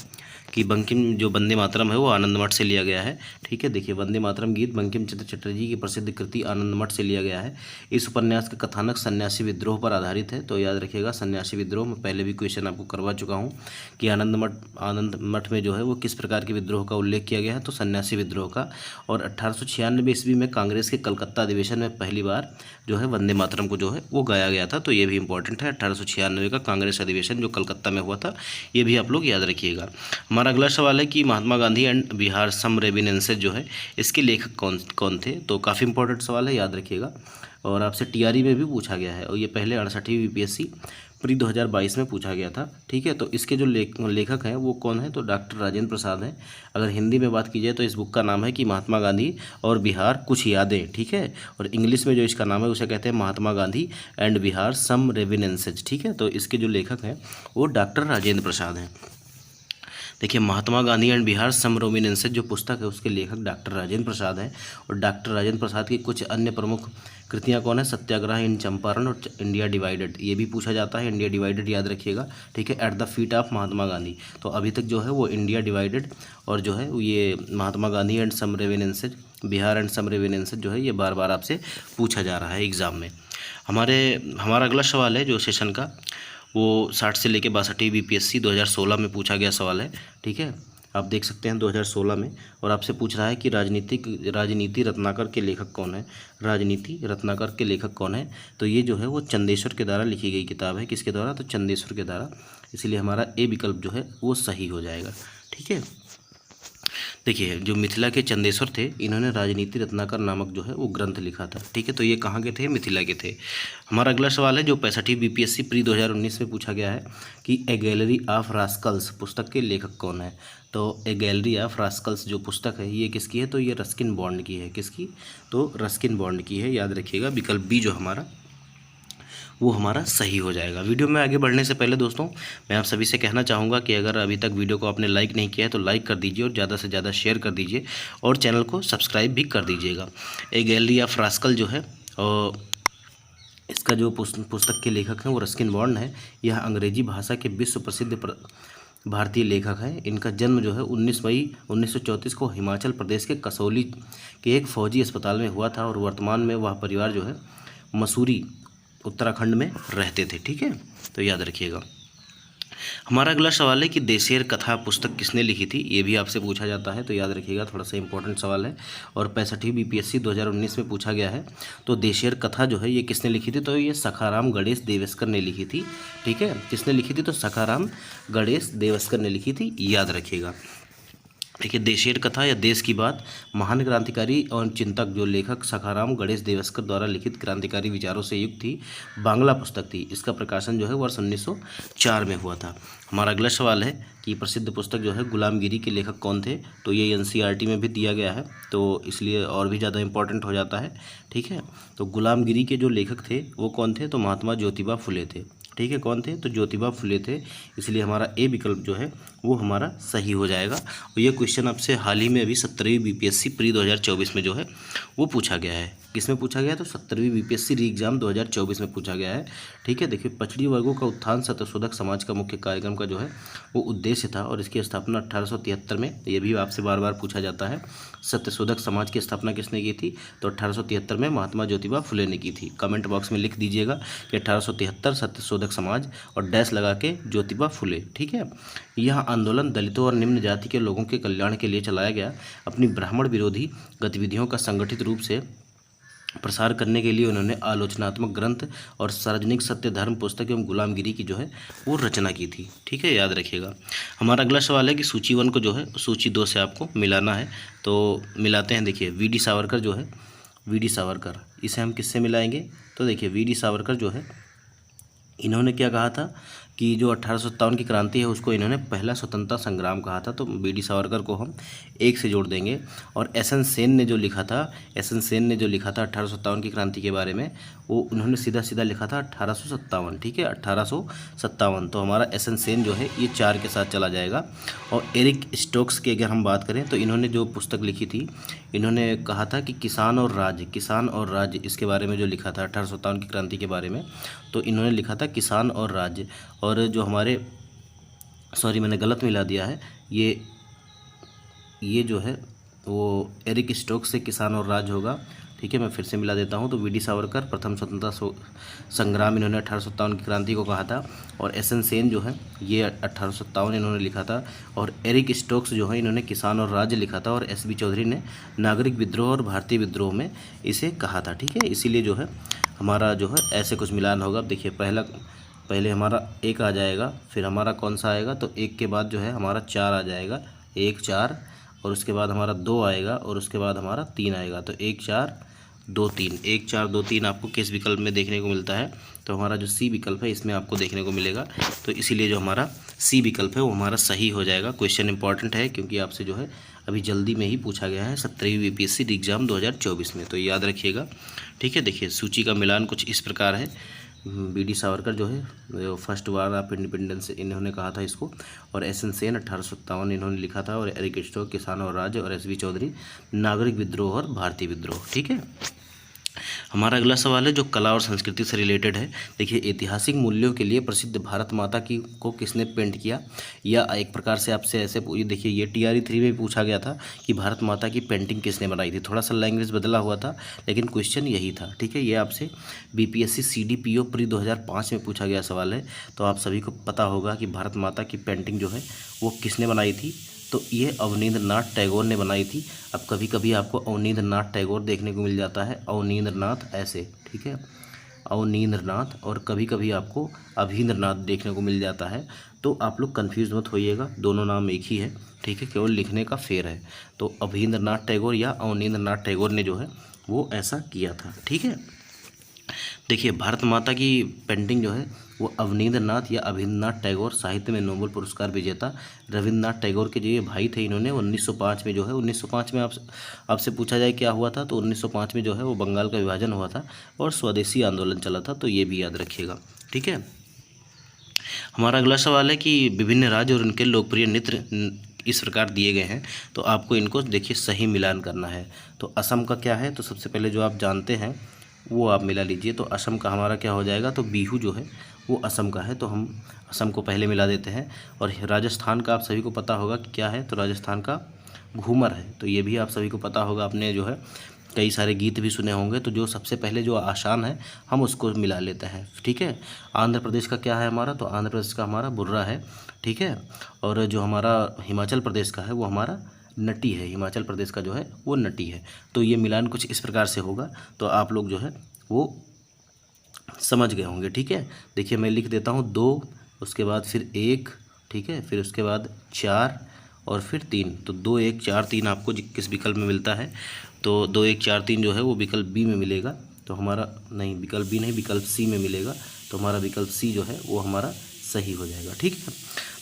कि बंकिम जो वंदे मातरम है वो आनंद मठ से लिया गया है। ठीक है, देखिए, वंदे मातरम गीत बंकिम चंद्र चटर्जी की प्रसिद्ध कृति आनंद मठ से लिया गया है। इस उपन्यास का कथानक सन्यासी विद्रोह पर आधारित है। तो याद रखिएगा सन्यासी विद्रोह में पहले भी क्वेश्चन आपको करवा चुका हूँ कि आनंद मठ में जो है वो किस प्रकार के विद्रोह का उल्लेख किया गया है, तो सन्यासी विद्रोह का। और 1896 ईस्वी में कांग्रेस के कलकत्ता अधिवेशन में पहली बार जो है वंदे मातरम को जो है वो गाया गया था। तो ये भी इंपॉर्टेंट है, 1896 का कांग्रेस अधिवेशन जो कलकत्ता में हुआ था, ये भी आप लोग याद रखिएगा। हमारा अगला सवाल है कि महात्मा Gandhi and Bihar some reminiscences जो है इसके लेखक कौन थे। तो काफ़ी इंपॉर्टेंट सवाल है, याद रखिएगा, और आपसे TRE में भी पूछा गया है, और ये पहले 68वीं BPSC प्री 2022 में पूछा गया था। ठीक है, तो इसके जो लेखक हैं वो कौन है, तो डॉक्टर राजेंद्र प्रसाद हैं। अगर हिंदी में बात की जाए तो इस बुक का नाम है कि महात्मा गांधी और बिहार कुछ यादें। ठीक है, और इंग्लिश में जो इसका नाम है उसे कहते हैं महात्मा गांधी एंड बिहार सम रेमिनेंसेस। ठीक है, तो इसके जो लेखक हैं वो डॉक्टर राजेंद्र प्रसाद हैं। देखिए महात्मा गांधी एंड बिहार समरोमिनेंसेस जो पुस्तक है उसके लेखक डॉक्टर राजेंद्र प्रसाद हैं। और डॉक्टर राजेंद्र प्रसाद की कुछ अन्य प्रमुख कृतियां कौन है? सत्याग्रह इन चंपारण और इंडिया डिवाइडेड, ये भी पूछा जाता है। इंडिया डिवाइडेड याद रखिएगा, ठीक है। At the feet of Mahatma Gandhi, तो अभी तक जो है वो इंडिया डिवाइडेड और जो है ये Mahatma Gandhi and some reminiscences, Bihar and some reminiscences जो है ये बार बार आपसे पूछा जा रहा है एग्ज़ाम में। हमारा अगला सवाल है जो सेशन का, वो 60 से लेकर 62 बीपीएससी 2016 में पूछा गया सवाल है, ठीक है। आप देख सकते हैं 2016 में, और आपसे पूछ रहा है कि राजनीति रत्नाकर के लेखक कौन है? राजनीति रत्नाकर के लेखक कौन है? तो ये जो है वो चंदेश्वर के द्वारा लिखी गई किताब है। किसके द्वारा? तो चंदेश्वर के द्वारा, इसलिए हमारा ए विकल्प जो है वो सही हो जाएगा, ठीक है। देखिए जो मिथिला के चंदेश्वर थे, इन्होंने राजनीति रत्नाकर नामक जो है वो ग्रंथ लिखा था, ठीक है। तो ये कहाँ के थे? मिथिला के थे। हमारा अगला सवाल है जो 65 बीपीएससी प्री 2019 में पूछा गया है कि ए गैलरी ऑफ रास्कल्स पुस्तक के लेखक कौन है? तो ए गैलरी ऑफ रास्कल्स जो पुस्तक है ये किसकी है? तो ये रस्किन बॉन्ड की है। किसकी? तो रस्किन बॉन्ड की है, याद रखिएगा। विकल्प बी जो हमारा वो हमारा सही हो जाएगा। वीडियो में आगे बढ़ने से पहले दोस्तों मैं आप सभी से कहना चाहूँगा कि अगर अभी तक वीडियो को आपने लाइक नहीं किया है तो लाइक कर दीजिए और ज़्यादा से ज़्यादा शेयर कर दीजिए और चैनल को सब्सक्राइब भी कर दीजिएगा। ए गैलरी ऑफ रास्कल जो है और इसका जो पुस्तक के लेखक हैं वो रस्किन बॉन्ड है। यह अंग्रेजी भाषा के विश्व प्रसिद्ध भारतीय लेखक हैं। इनका जन्म जो है 19 मई 1934 को हिमाचल प्रदेश के कसौली के एक फौजी अस्पताल में हुआ था और वर्तमान में वह परिवार जो है मसूरी उत्तराखंड में रहते थे, ठीक है। तो याद रखिएगा। हमारा अगला सवाल है कि देशेर कथा पुस्तक किसने लिखी थी? ये भी आपसे पूछा जाता है, तो याद रखिएगा, थोड़ा सा इंपॉर्टेंट सवाल है और 65 बीपीएससी 2019 में पूछा गया है। तो देशेर कथा जो है ये किसने लिखी थी? तो ये सखाराम गणेश देवस्कर ने लिखी थी, ठीक है। किसने लिखी थी? तो सखाराम गणेश देवस्कर ने लिखी थी, याद रखिएगा। देखिए देशेर कथा या देश की बात महान क्रांतिकारी और चिंतक जो लेखक सखाराम गणेश देवस्कर द्वारा लिखित क्रांतिकारी विचारों से युक्त थी बांग्ला पुस्तक थी। इसका प्रकाशन जो है वर्ष 1904 में हुआ था। हमारा अगला सवाल है कि प्रसिद्ध पुस्तक जो है गुलामगिरी के लेखक कौन थे? तो ये एनसीईआरटी में भी दिया गया है, तो इसलिए और भी ज़्यादा इंपॉर्टेंट हो जाता है, ठीक है। तो गुलामगिरी के जो लेखक थे वो कौन थे? तो महात्मा ज्योतिबा फुले थे, ठीक है। कौन थे? तो ज्योतिबा फुले थे, इसलिए हमारा ए विकल्प जो है वो हमारा सही हो जाएगा। और ये क्वेश्चन आपसे हाल ही में अभी 17वीं बीपीएससी प्री 2024 में जो है वो पूछा गया है। किसमें पूछा गया है? तो 17वीं बीपीएससी री एग्जाम 2024 में पूछा गया है, ठीक है। देखिए पछड़ी वर्गों का उत्थान सत्यशोधक समाज का मुख्य कार्यक्रम का जो है वो उद्देश्य था और इसकी स्थापना 1873 में, ये भी आपसे बार बार पूछा जाता है। सत्यशोधक समाज की स्थापना किसने की थी? तो 1873 में महात्मा ज्योतिबा फुले ने की थी। कमेंट बॉक्स में लिख दीजिएगा कि 1873 सत्यशोधक समाज और डैश लगा के ज्योतिबा फुले, ठीक है। यह आंदोलन दलितों और निम्न जाति के लोगों के कल्याण के लिए चलाया गया। अपनी ब्राह्मण विरोधी गतिविधियों का संगठित रूप से प्रसार करने के लिए उन्होंने आलोचनात्मक ग्रंथ और सार्वजनिक सत्य धर्म पुस्तक एवं गुलामगिरी की जो है वो रचना की थी, ठीक है, याद रखिएगा। हमारा अगला सवाल है कि सूची 1 को जो है सूची 2 से आपको मिलाना है, तो मिलाते हैं। देखिए वीडी सावरकर जो है, वीडी सावरकर, इसे हम किससे मिलाएंगे? तो देखिए वीडी सावरकर जो है इन्होंने क्या कहा था कि जो 1857 की क्रांति है उसको इन्होंने पहला स्वतंत्रता संग्राम कहा था, तो वीडी सावरकर को हम 1 से जोड़ देंगे। और एसएन सेन ने जो लिखा था, एसएन सेन ने जो लिखा था 1857 की क्रांति के बारे में, वो उन्होंने सीधा सीधा लिखा था 1857, ठीक है, 1857। तो हमारा एसएन सेन जो है ये 4 के साथ चला जाएगा। और एरिक स्टोक्स की अगर हम बात करें तो इन्होंने जो पुस्तक लिखी थी, इन्होंने कहा था कि किसान और राज्य इसके बारे में जो लिखा था 1857 की क्रांति के बारे में, तो इन्होंने लिखा था किसान और राज्य। और जो हमारे मैंने गलत मिला दिया है, ये जो है वो एरिक स्टोक्स से किसान और राज होगा, ठीक है। मैं फिर से मिला देता हूँ। तो वीडी सावरकर प्रथम स्वतंत्रता संग्राम इन्होंने 1857 की क्रांति को कहा था, और एसएन सेन जो है ये 1857 इन्होंने लिखा था, और एरिक स्टोक्स जो है इन्होंने किसान और राज्य लिखा था, और एसबी चौधरी ने नागरिक विद्रोह और भारतीय विद्रोह में इसे कहा था, ठीक है। इसीलिए जो है हमारा जो है ऐसे कुछ मिलान होगा। देखिए पहले हमारा 1 आ जाएगा, फिर हमारा कौन सा आएगा? तो 1 के बाद जो है हमारा 4 आ जाएगा, 1 4, और उसके बाद हमारा 2 आएगा, और उसके बाद हमारा 3 आएगा। तो 1 4 2 3, 1 4 2 3 आपको किस विकल्प में देखने को मिलता है? तो हमारा जो सी विकल्प है इसमें आपको देखने को मिलेगा। तो इसीलिए जो हमारा सी विकल्प है वो हमारा सही हो जाएगा। क्वेश्चन इंपॉर्टेंट है क्योंकि आपसे जो है अभी जल्दी में ही पूछा गया है 17वीं बीपीएससी एग्जाम 2024 में, तो याद रखिएगा, ठीक है। देखिए सूची का मिलान कुछ इस प्रकार है। बी.डी. सावरकर जो है जो फर्स्ट वार ऑफ इंडिपेंडेंस इन्होंने कहा था इसको, और एस.एन. सेन 1857 इन्होंने लिखा था, और एरिक स्टोक किसान और राज्य, और एस.बी. चौधरी नागरिक विद्रोह और भारतीय विद्रोह। ठीक है। हमारा अगला सवाल है जो कला और संस्कृति से रिलेटेड है। देखिए, ऐतिहासिक मूल्यों के लिए प्रसिद्ध भारत माता की को किसने पेंट किया, या एक प्रकार से आपसे ऐसे देखिए ये TRE 3 में पूछा गया था कि भारत माता की पेंटिंग किसने बनाई थी। थोड़ा सा लैंग्वेज बदला हुआ था लेकिन क्वेश्चन यही था। ठीक है, ये आपसे BPSC CDPO प्री 2005 में पूछा गया सवाल है। तो आप सभी को पता होगा कि भारत माता की पेंटिंग जो है वो किसने बनाई थी, तो ये अवनींद्रनाथ टैगोर ने बनाई थी। अब कभी कभी आपको अवनींद्रनाथ टैगोर देखने को मिल जाता है, अवनींद्रनाथ ऐसे, ठीक है, अवनींद्रनाथ, और कभी कभी आपको अभींद्रनाथ देखने को मिल जाता है। तो आप लोग कंफ्यूज मत होइएगा, दोनों नाम एक ही है। ठीक है, केवल लिखने का फेर है। तो अभींद्रनाथ टैगोर या अवनींद्रनाथ टैगोर ने जो है वो ऐसा किया था। ठीक है। देखिए, भारत माता की पेंटिंग जो है वो अवनींद्रनाथ या अभिन्द्रनाथ टैगोर, साहित्य में नोबेल पुरस्कार विजेता रविन्द्रनाथ टैगोर के जो ये भाई थे, इन्होंने 1905 में जो है 1905 में आपसे पूछा जाए क्या हुआ था, तो 1905 में जो है वो बंगाल का विभाजन हुआ था और स्वदेशी आंदोलन चला था। तो ये भी याद रखिएगा। ठीक है। हमारा अगला सवाल है कि विभिन्न राज्य और उनके लोकप्रिय नृत्य इस प्रकार दिए गए हैं, तो आपको इनको देखिए सही मिलान करना है। तो असम का क्या है, तो सबसे पहले जो आप जानते हैं वो आप मिला लीजिए। तो असम का हमारा क्या हो जाएगा, तो बिहू जो है वो असम का है, तो हम असम को पहले मिला देते हैं। और राजस्थान का आप सभी को पता होगा कि क्या है, तो राजस्थान का घूमर है। तो ये भी आप सभी को पता होगा, आपने जो है कई सारे गीत भी सुने होंगे। तो जो सबसे पहले जो आसान है हम उसको मिला लेते हैं। ठीक है। आंध्र प्रदेश का क्या है हमारा, तो आंध्र प्रदेश का हमारा बुर्रा है। ठीक है। और जो हमारा हिमाचल प्रदेश का है वो हमारा नटी है। हिमाचल प्रदेश का जो है वो नटी है। तो ये मिलान कुछ इस प्रकार से होगा, तो आप लोग जो है वो समझ गए होंगे। ठीक है। देखिए, मैं लिख देता हूँ 2, उसके बाद फिर 1, ठीक है, फिर उसके बाद 4 और फिर 3। तो 2 1 4 3 आपको किस विकल्प में मिलता है, तो 2 1 4 3 जो है वो विकल्प बी में मिलेगा। तो हमारा नहीं, विकल्प बी नहीं, विकल्प सी में मिलेगा। तो हमारा विकल्प सी जो है वो हमारा सही हो जाएगा। ठीक है।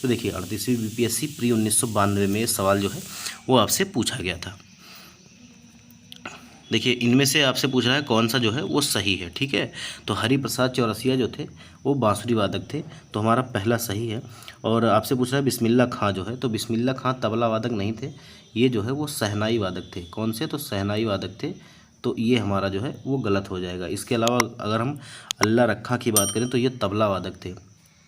तो देखिए, 38वीं BPSC प्री 1992 में सवाल जो है वो आपसे पूछा गया था। देखिए, इनमें से आपसे पूछ रहा है कौन सा जो है वो सही है। ठीक है। तो हरिप्रसाद चौरसिया जो थे वो बांसुरी वादक थे, तो हमारा पहला सही है। और आपसे पूछ रहा है बिस्मिल्लाह खां जो है, तो बिस्मिल्लाह खां तबला वादक नहीं थे, ये जो है वो शहनाई वादक थे। कौन से, तो शहनाई वादक थे। तो ये हमारा जो है वो गलत हो जाएगा। इसके अलावा अगर हम अल्लाह रखा की बात करें तो ये तबला वादक थे,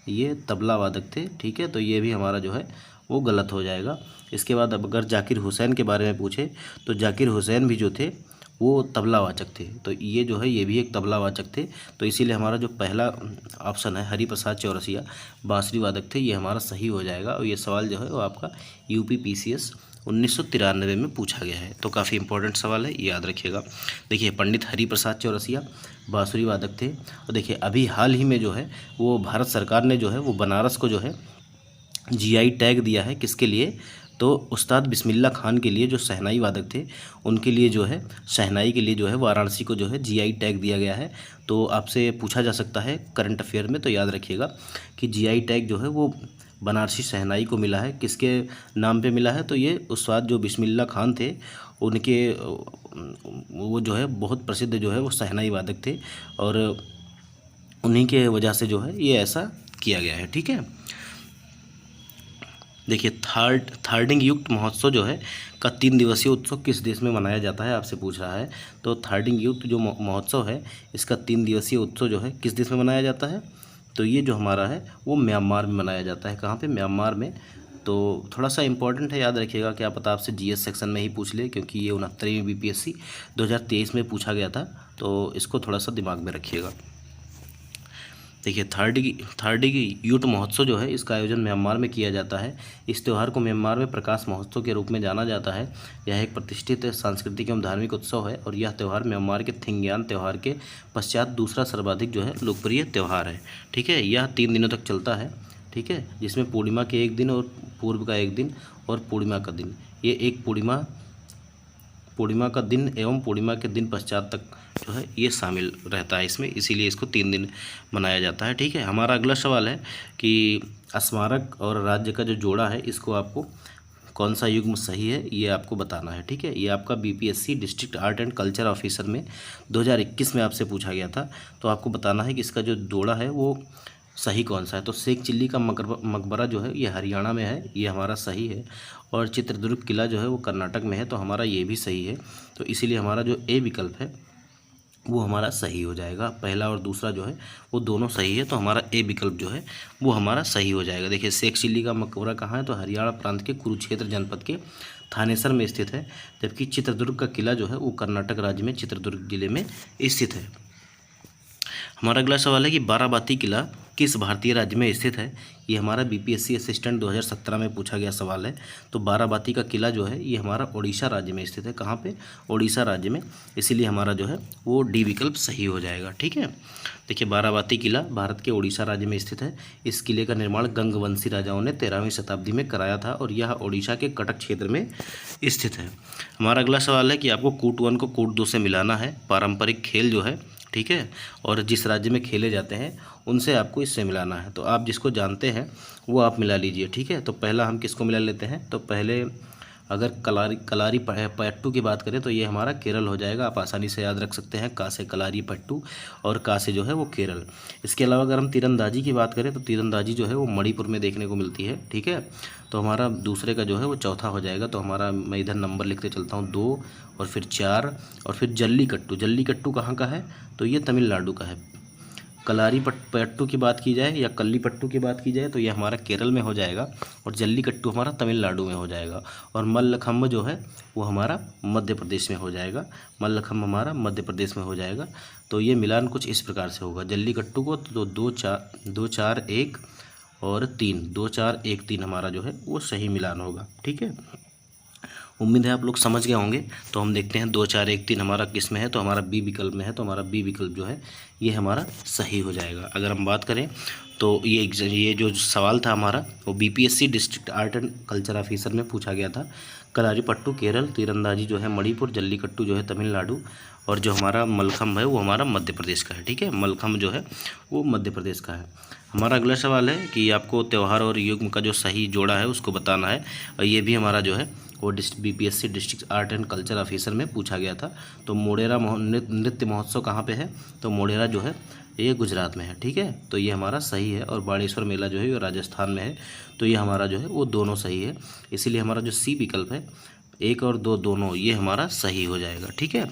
ये तबला वादक थे। ठीक है। तो ये भी हमारा जो है वो गलत हो जाएगा। इसके बाद अब अगर जाकिर हुसैन के बारे में पूछे, तो जाकिर हुसैन भी जो थे वो तबला वाचक थे। तो ये जो है ये भी एक तबला वाचक थे। तो इसीलिए हमारा जो पहला ऑप्शन है हरिप्रसाद चौरसिया बांसुरी वादक थे, ये हमारा सही हो जाएगा। और ये सवाल जो है वो आपका UP PCS 1993 में पूछा गया है। तो काफ़ी इंपॉर्टेंट सवाल है, ये याद रखिएगा। देखिए, पंडित हरिप्रसाद चौरसिया बांसुरी वादक थे। और देखिए, अभी हाल ही में जो है वो भारत सरकार ने जो है वो बनारस को जो है GI टैग दिया है। किसके लिए, तो उस्ताद बिस्मिल्लाह खान के लिए, जो शहनाई वादक थे उनके लिए जो है, शहनाई के लिए जो है वाराणसी को जो है GI टैग दिया गया है। तो आपसे पूछा जा सकता है करंट अफेयर में, तो याद रखिएगा कि GI टैग जो है वो बनारसी शहनाई को मिला है। किसके नाम पे मिला है, तो ये उस्ताद जो बिस्मिल्लाह खान थे उनके, वो जो है बहुत प्रसिद्ध जो है वो शहनाई वादक थे, और उन्हीं के वजह से जो है ये ऐसा किया गया है। ठीक है। देखिए, थार्डिंग युक्त महोत्सव जो है का 3 दिवसीय उत्सव किस देश में मनाया जाता है, आपसे पूछ रहा है। तो थार्डिंग युक्त जो महोत्सव है इसका 3 दिवसीय उत्सव जो है किस देश में मनाया जाता है, तो ये जो हमारा है वो म्यांमार में मनाया जाता है। कहाँ पे, म्यांमार में। तो थोड़ा सा इंपॉर्टेंट है, याद रखिएगा। क्या पता आपसे GS सेक्शन में ही पूछ ले, क्योंकि ये 69वीं BPSC 2023 में पूछा गया था। तो इसको थोड़ा सा दिमाग में रखिएगा। देखिए, थार्डी यूट महोत्सव जो है इसका आयोजन म्यांमार में किया जाता है। इस त्यौहार को म्यांमार में प्रकाश महोत्सव के रूप में जाना जाता है। यह एक प्रतिष्ठित सांस्कृतिक एवं धार्मिक उत्सव है, और यह त्यौहार म्यांमार के थिंगयान त्यौहार के पश्चात दूसरा सर्वाधिक जो है लोकप्रिय त्यौहार है। ठीक है। यह 3 दिनों तक चलता है। ठीक है। जिसमें पूर्णिमा के एक दिन और पूर्व का एक दिन और पूर्णिमा का दिन, ये एक पूर्णिमा का दिन एवं पूर्णिमा के दिन पश्चात तक जो है ये शामिल रहता है इसमें, इसीलिए इसको 3 दिन मनाया जाता है। ठीक है। हमारा अगला सवाल है कि स्मारक और राज्य का जो जोड़ा है इसको आपको कौन सा युग्म सही है ये आपको बताना है। ठीक है, ये आपका BPSC district art and culture officer में 2021 में आपसे पूछा गया था। तो आपको बताना है कि इसका जो जोड़ा है वो सही कौन सा है। तो शेख चिल्ली का मकबरा जो है ये हरियाणा में है, ये हमारा सही है। और चित्रदुर्ग किला जो है वो कर्नाटक में है, तो हमारा ये भी सही है। तो इसीलिए हमारा जो ए विकल्प है वो हमारा सही हो जाएगा। पहला और दूसरा जो है वो दोनों सही है, तो हमारा ए विकल्प जो है वो हमारा सही हो जाएगा। देखिए, शेख चिल्ली का मकबरा कहाँ है, तो हरियाणा प्रांत के कुरुक्षेत्र जनपद के थानेसर में स्थित है। जबकि चित्रदुर्ग का किला जो है वो कर्नाटक राज्य में चित्रदुर्ग जिले में स्थित है। हमारा अगला सवाल है कि बाराबाती किला किस भारतीय राज्य में स्थित है। ये हमारा बीपीएससी असिस्टेंट 2017 में पूछा गया सवाल है। तो बाराबाती का किला जो है ये हमारा ओडिशा राज्य में स्थित है। कहाँ पे, ओडिशा राज्य में। इसीलिए हमारा जो है वो डी विकल्प सही हो जाएगा। ठीक है, देखिए बाराबाती किला भारत के ओडिशा राज्य में स्थित है। इस किले का निर्माण गंगवंशी राजाओं ने 13वीं शताब्दी में कराया था और यह ओडिशा के कटक क्षेत्र में स्थित है। हमारा अगला सवाल है कि आपको कूट 1 को कूट 2 से मिलाना है। पारंपरिक खेल जो है, ठीक है, और जिस राज्य में खेले जाते हैं उनसे आपको इससे मिलाना है। तो आप जिसको जानते हैं वो आप मिला लीजिए। ठीक है, तो पहला हम किसको मिला लेते हैं, तो पहले अगर कलारी पट्टू की बात करें तो ये हमारा केरल हो जाएगा। आप आसानी से याद रख सकते हैं, का से कलारी पट्टू और का से जो है वो केरल। इसके अलावा अगर हम तीरंदाजी की बात करें तो तीरंदाजी जो है वो मणिपुर में देखने को मिलती है। ठीक है, तो हमारा दूसरे का जो है वो चौथा हो जाएगा। तो हमारा, मैं इधर नंबर लिखते चलता हूँ, 2 और फिर 4 और फिर जल्लीकट्टू। जल्लीकट्टू कहाँ का है, तो ये तमिलनाडु का है। कलारी पट्टू की बात की जाए या कल्ली पट्टू की बात की जाए तो ये हमारा केरल में हो जाएगा और जल्लीकट्टू हमारा तमिलनाडु में हो जाएगा। और मल्लखम्ब जो है वो हमारा मध्य प्रदेश में हो जाएगा। मल्लखम्ब हमारा मध्य प्रदेश में हो जाएगा। तो ये मिलान कुछ इस प्रकार से होगा। जल्लीकट्टू को तो 2 4 1 और 3, 2 4 1 3 हमारा जो है वो सही मिलान होगा। ठीक है, उम्मीद है आप लोग समझ गए होंगे। तो हम देखते हैं 2 4 1 3 हमारा किस में है, तो हमारा बी विकल्प में है। तो हमारा बी विकल्प जो है ये हमारा सही हो जाएगा। अगर हम बात करें तो ये जो सवाल था हमारा वो BPSC district art and culture officer में पूछा गया था। कलारीपट्टू केरल, तीरंदाजी जो है मणिपुर, जल्लीकट्टू जो है तमिलनाडु और जो हमारा मलखम्ब है वो हमारा मध्य प्रदेश का है। ठीक है, मलखम्ब जो है वो मध्य प्रदेश का है। हमारा अगला सवाल है कि आपको त्यौहार और युग्म का जो सही जोड़ा है उसको बताना है। और ये भी हमारा जो है वो BPSC district art and culture officer में पूछा गया था। तो मोढेरा नृत्य महोत्सव कहाँ पे है, तो मोढेरा जो है ये गुजरात में है। ठीक है, तो ये हमारा सही है। और बाड़ेश्वर मेला जो है वो राजस्थान में है। तो ये हमारा जो है वो दोनों सही है। इसीलिए हमारा जो सी विकल्प है 1 और 2 दोनों ये हमारा सही हो जाएगा। ठीक है,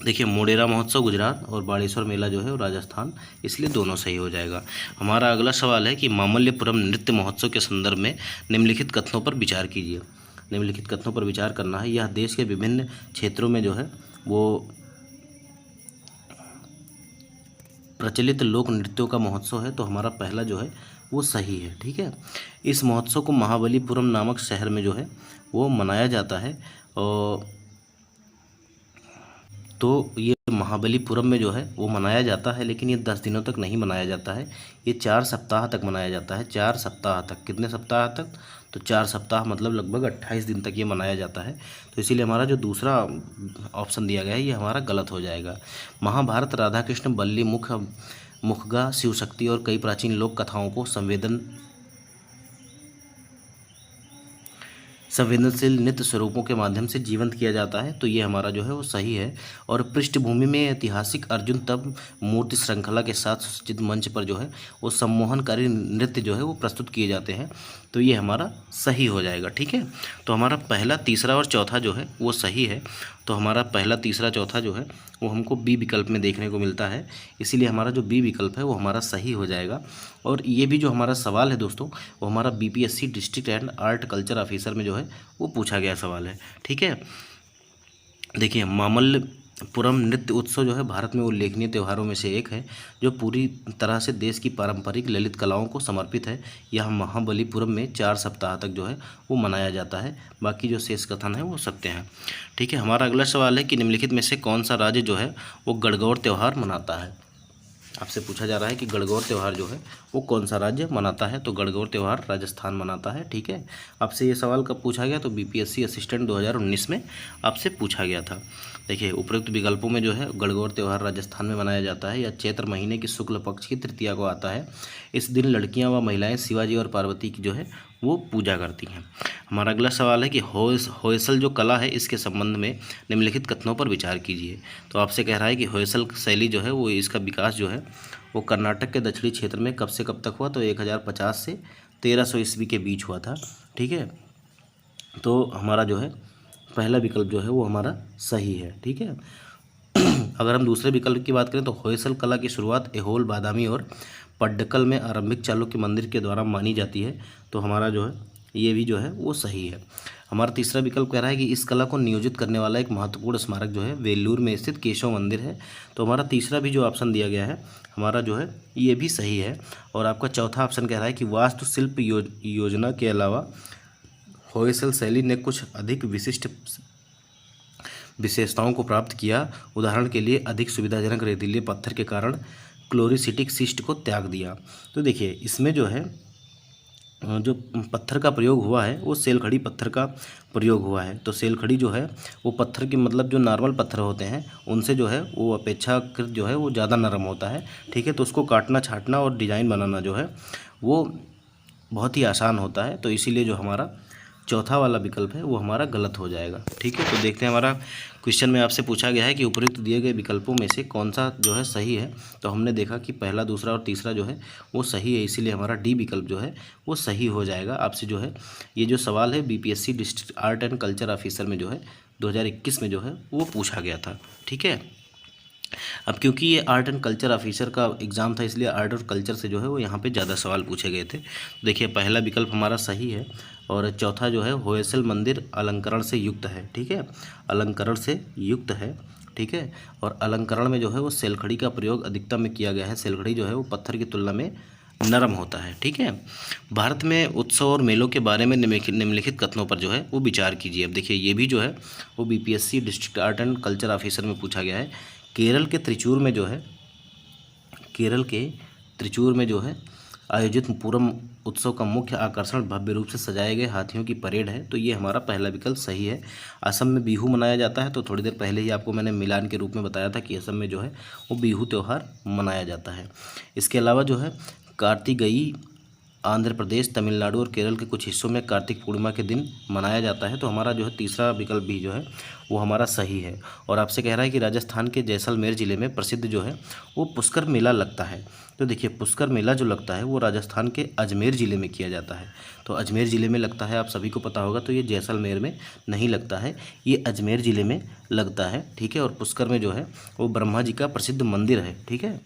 देखिए मोढेरा महोत्सव गुजरात और बाड़ेश्वर मेला जो है वो राजस्थान, इसलिए दोनों सही हो जाएगा। हमारा अगला सवाल है कि मामल्यपुरम नृत्य महोत्सव के संदर्भ में निम्नलिखित कथनों पर विचार कीजिए। निम्नलिखित कथनों पर विचार करना है। यह देश के विभिन्न क्षेत्रों में जो है वो प्रचलित लोक नृत्यों का महोत्सव है। तो हमारा पहला जो है वो सही है। ठीक है, इस महोत्सव को महाबलीपुरम नामक शहर में जो है वो मनाया जाता है। और तो ये महाबलीपुरम में जो है वो मनाया जाता है, लेकिन ये 10 दिनों तक नहीं मनाया जाता है। ये 4 सप्ताह तक मनाया जाता है। 4 सप्ताह तक, कितने सप्ताह तक, तो 4 सप्ताह मतलब लगभग 28 दिन तक ये मनाया जाता है। तो इसीलिए हमारा जो दूसरा ऑप्शन दिया गया है ये हमारा गलत हो जाएगा। महाभारत, राधा कृष्ण, बल्ली मुखगा, शिव शक्ति और कई प्राचीन लोक कथाओं को संवेदनशील नृत्य स्वरूपों के माध्यम से जीवंत किया जाता है। तो ये हमारा जो है वो सही है। और पृष्ठभूमि में ऐतिहासिक अर्जुन तब मूर्ति श्रृंखला के साथ सुसज्जित मंच पर जो है वो सम्मोहनकारी नृत्य जो है वो प्रस्तुत किए जाते हैं। तो ये हमारा सही हो जाएगा। ठीक है, तो हमारा पहला, तीसरा और चौथा जो है वो सही है। तो हमारा पहला, तीसरा, चौथा जो है वो हमको बी विकल्प में देखने को मिलता है। इसीलिए हमारा जो बी विकल्प है वो हमारा सही हो जाएगा। और ये भी जो हमारा सवाल है दोस्तों वो हमारा BPSC district and art culture officer में जो है वो पूछा गया सवाल है। ठीक है, देखिए मामल्लपुरम नृत्य उत्सव जो है भारत में उल्लेखनीय त्योहारों में से एक है जो पूरी तरह से देश की पारंपरिक ललित कलाओं को समर्पित है। यह महाबलीपुरम में 4 सप्ताह तक जो है वो मनाया जाता है। बाकी जो शेष कथन है वो सत्य हैं। ठीक है, हमारा अगला सवाल है कि निम्नलिखित में से कौन सा राज्य जो है वो गणगौर त्यौहार मनाता है। आपसे पूछा जा रहा है कि गणगौर त्यौहार जो है वो कौन सा राज्य मनाता है। तो गणगौर त्यौहार राजस्थान मनाता है। ठीक है, आपसे ये सवाल कब पूछा गया, तो बीपीएससी असिस्टेंट 2019 में आपसे पूछा गया था। देखिए उपरोक्त विकल्पों में जो है गणगौर त्यौहार राजस्थान में मनाया जाता है या चैत्र महीने की शुक्ल पक्ष की तृतीया को आता है। इस दिन लड़कियां व महिलाएं शिवाजी और पार्वती की जो है वो पूजा करती हैं। हमारा अगला सवाल है कि होयसल जो कला है इसके संबंध में निम्नलिखित कथनों पर विचार कीजिए। तो आपसे कह रहा है कि होयसल शैली जो है वो इसका विकास जो है वो कर्नाटक के दक्षिणी क्षेत्र में कब से कब तक हुआ, तो 1050 से 1300 ईस्वी के बीच हुआ था। ठीक है, तो हमारा जो है पहला विकल्प जो है वो हमारा सही है। ठीक है, अगर हम दूसरे विकल्प की बात करें तो होयसल कला की शुरुआत एहोल, बादामी और पड्डकल में आरंभिक चालुक्य मंदिर के द्वारा मानी जाती है। तो हमारा जो है ये भी जो है वो सही है। हमारा तीसरा विकल्प कह रहा है कि इस कला को नियोजित करने वाला एक महत्वपूर्ण स्मारक जो है वेल्लूर में स्थित केशव मंदिर है। तो हमारा तीसरा भी जो ऑप्शन दिया गया है हमारा जो है ये भी सही है। और आपका चौथा ऑप्शन कह रहा है कि वास्तुशिल्प योजना के अलावा होयसल शैली ने कुछ अधिक विशिष्ट विशेषताओं को प्राप्त किया। उदाहरण के लिए अधिक सुविधाजनक रेतीले पत्थर के कारण क्लोरिसिटिक शिस्ट को त्याग दिया। तो देखिए इसमें जो है जो पत्थर का प्रयोग हुआ है वो सेलखड़ी पत्थर का प्रयोग हुआ है। तो सेलखड़ी जो है वो पत्थर के मतलब जो नॉर्मल पत्थर होते हैं उनसे जो है वो अपेक्षाकृत जो है वो ज़्यादा नरम होता है। ठीक है, तो उसको काटना, छाटना और डिज़ाइन बनाना जो है वो बहुत ही आसान होता है। तो इसीलिए जो हमारा चौथा वाला विकल्प है वो हमारा गलत हो जाएगा। ठीक है, तो देखते हैं हमारा क्वेश्चन में आपसे पूछा गया है कि उपयुक्त दिए गए विकल्पों में से कौन सा जो है सही है। तो हमने देखा कि पहला, दूसरा और तीसरा जो है वो सही है, इसीलिए हमारा डी विकल्प जो है वो सही हो जाएगा। आपसे जो है ये जो सवाल है BPSC district art and culture officer में जो है 2021 में जो है वो पूछा गया था। ठीक है, अब क्योंकि ये आर्ट एंड कल्चर ऑफिसर का एग्ज़ाम था इसलिए आर्ट और कल्चर से जो है वो यहाँ पे ज़्यादा सवाल पूछे गए थे। तो देखिए पहला विकल्प हमारा सही है और चौथा जो है होयसल मंदिर अलंकरण से युक्त है। ठीक है, अलंकरण से युक्त है। ठीक है, और अलंकरण में जो है वो सेलखड़ी का प्रयोग अधिकतम में किया गया है। सेलखड़ी जो है वो पत्थर की तुलना में नरम होता है। ठीक है, भारत में उत्सव और मेलों के बारे में निम्नलिखित कथनों पर जो है वो विचार कीजिए। अब देखिए ये भी जो है वो BPSC district art and culture officer में पूछा गया है। केरल के त्रिचूर में जो है आयोजित पूरम उत्सव का मुख्य आकर्षण भव्य रूप से सजाए गए हाथियों की परेड है। तो ये हमारा पहला विकल्प सही है। असम में बिहू मनाया जाता है। तो थोड़ी देर पहले ही आपको मैंने मिलान के रूप में बताया था कि असम में जो है वो बिहू त्यौहार मनाया जाता है। इसके अलावा जो है कार्तिकेयी आंध्र प्रदेश, तमिलनाडु और केरल के कुछ हिस्सों में कार्तिक पूर्णिमा के दिन मनाया जाता है। तो हमारा जो है तीसरा विकल्प भी जो है वो हमारा सही है। और आपसे कह रहा है कि राजस्थान के जैसलमेर ज़िले में प्रसिद्ध जो है वो पुष्कर मेला लगता है। तो देखिए पुष्कर मेला जो लगता है वो राजस्थान के अजमेर ज़िले में किया जाता है। तो अजमेर ज़िले में लगता है, आप सभी को पता होगा। तो ये जैसलमेर में नहीं लगता है, ये अजमेर ज़िले में लगता है। ठीक है, और पुष्कर में जो है वो ब्रह्मा जी का प्रसिद्ध मंदिर है। ठीक है,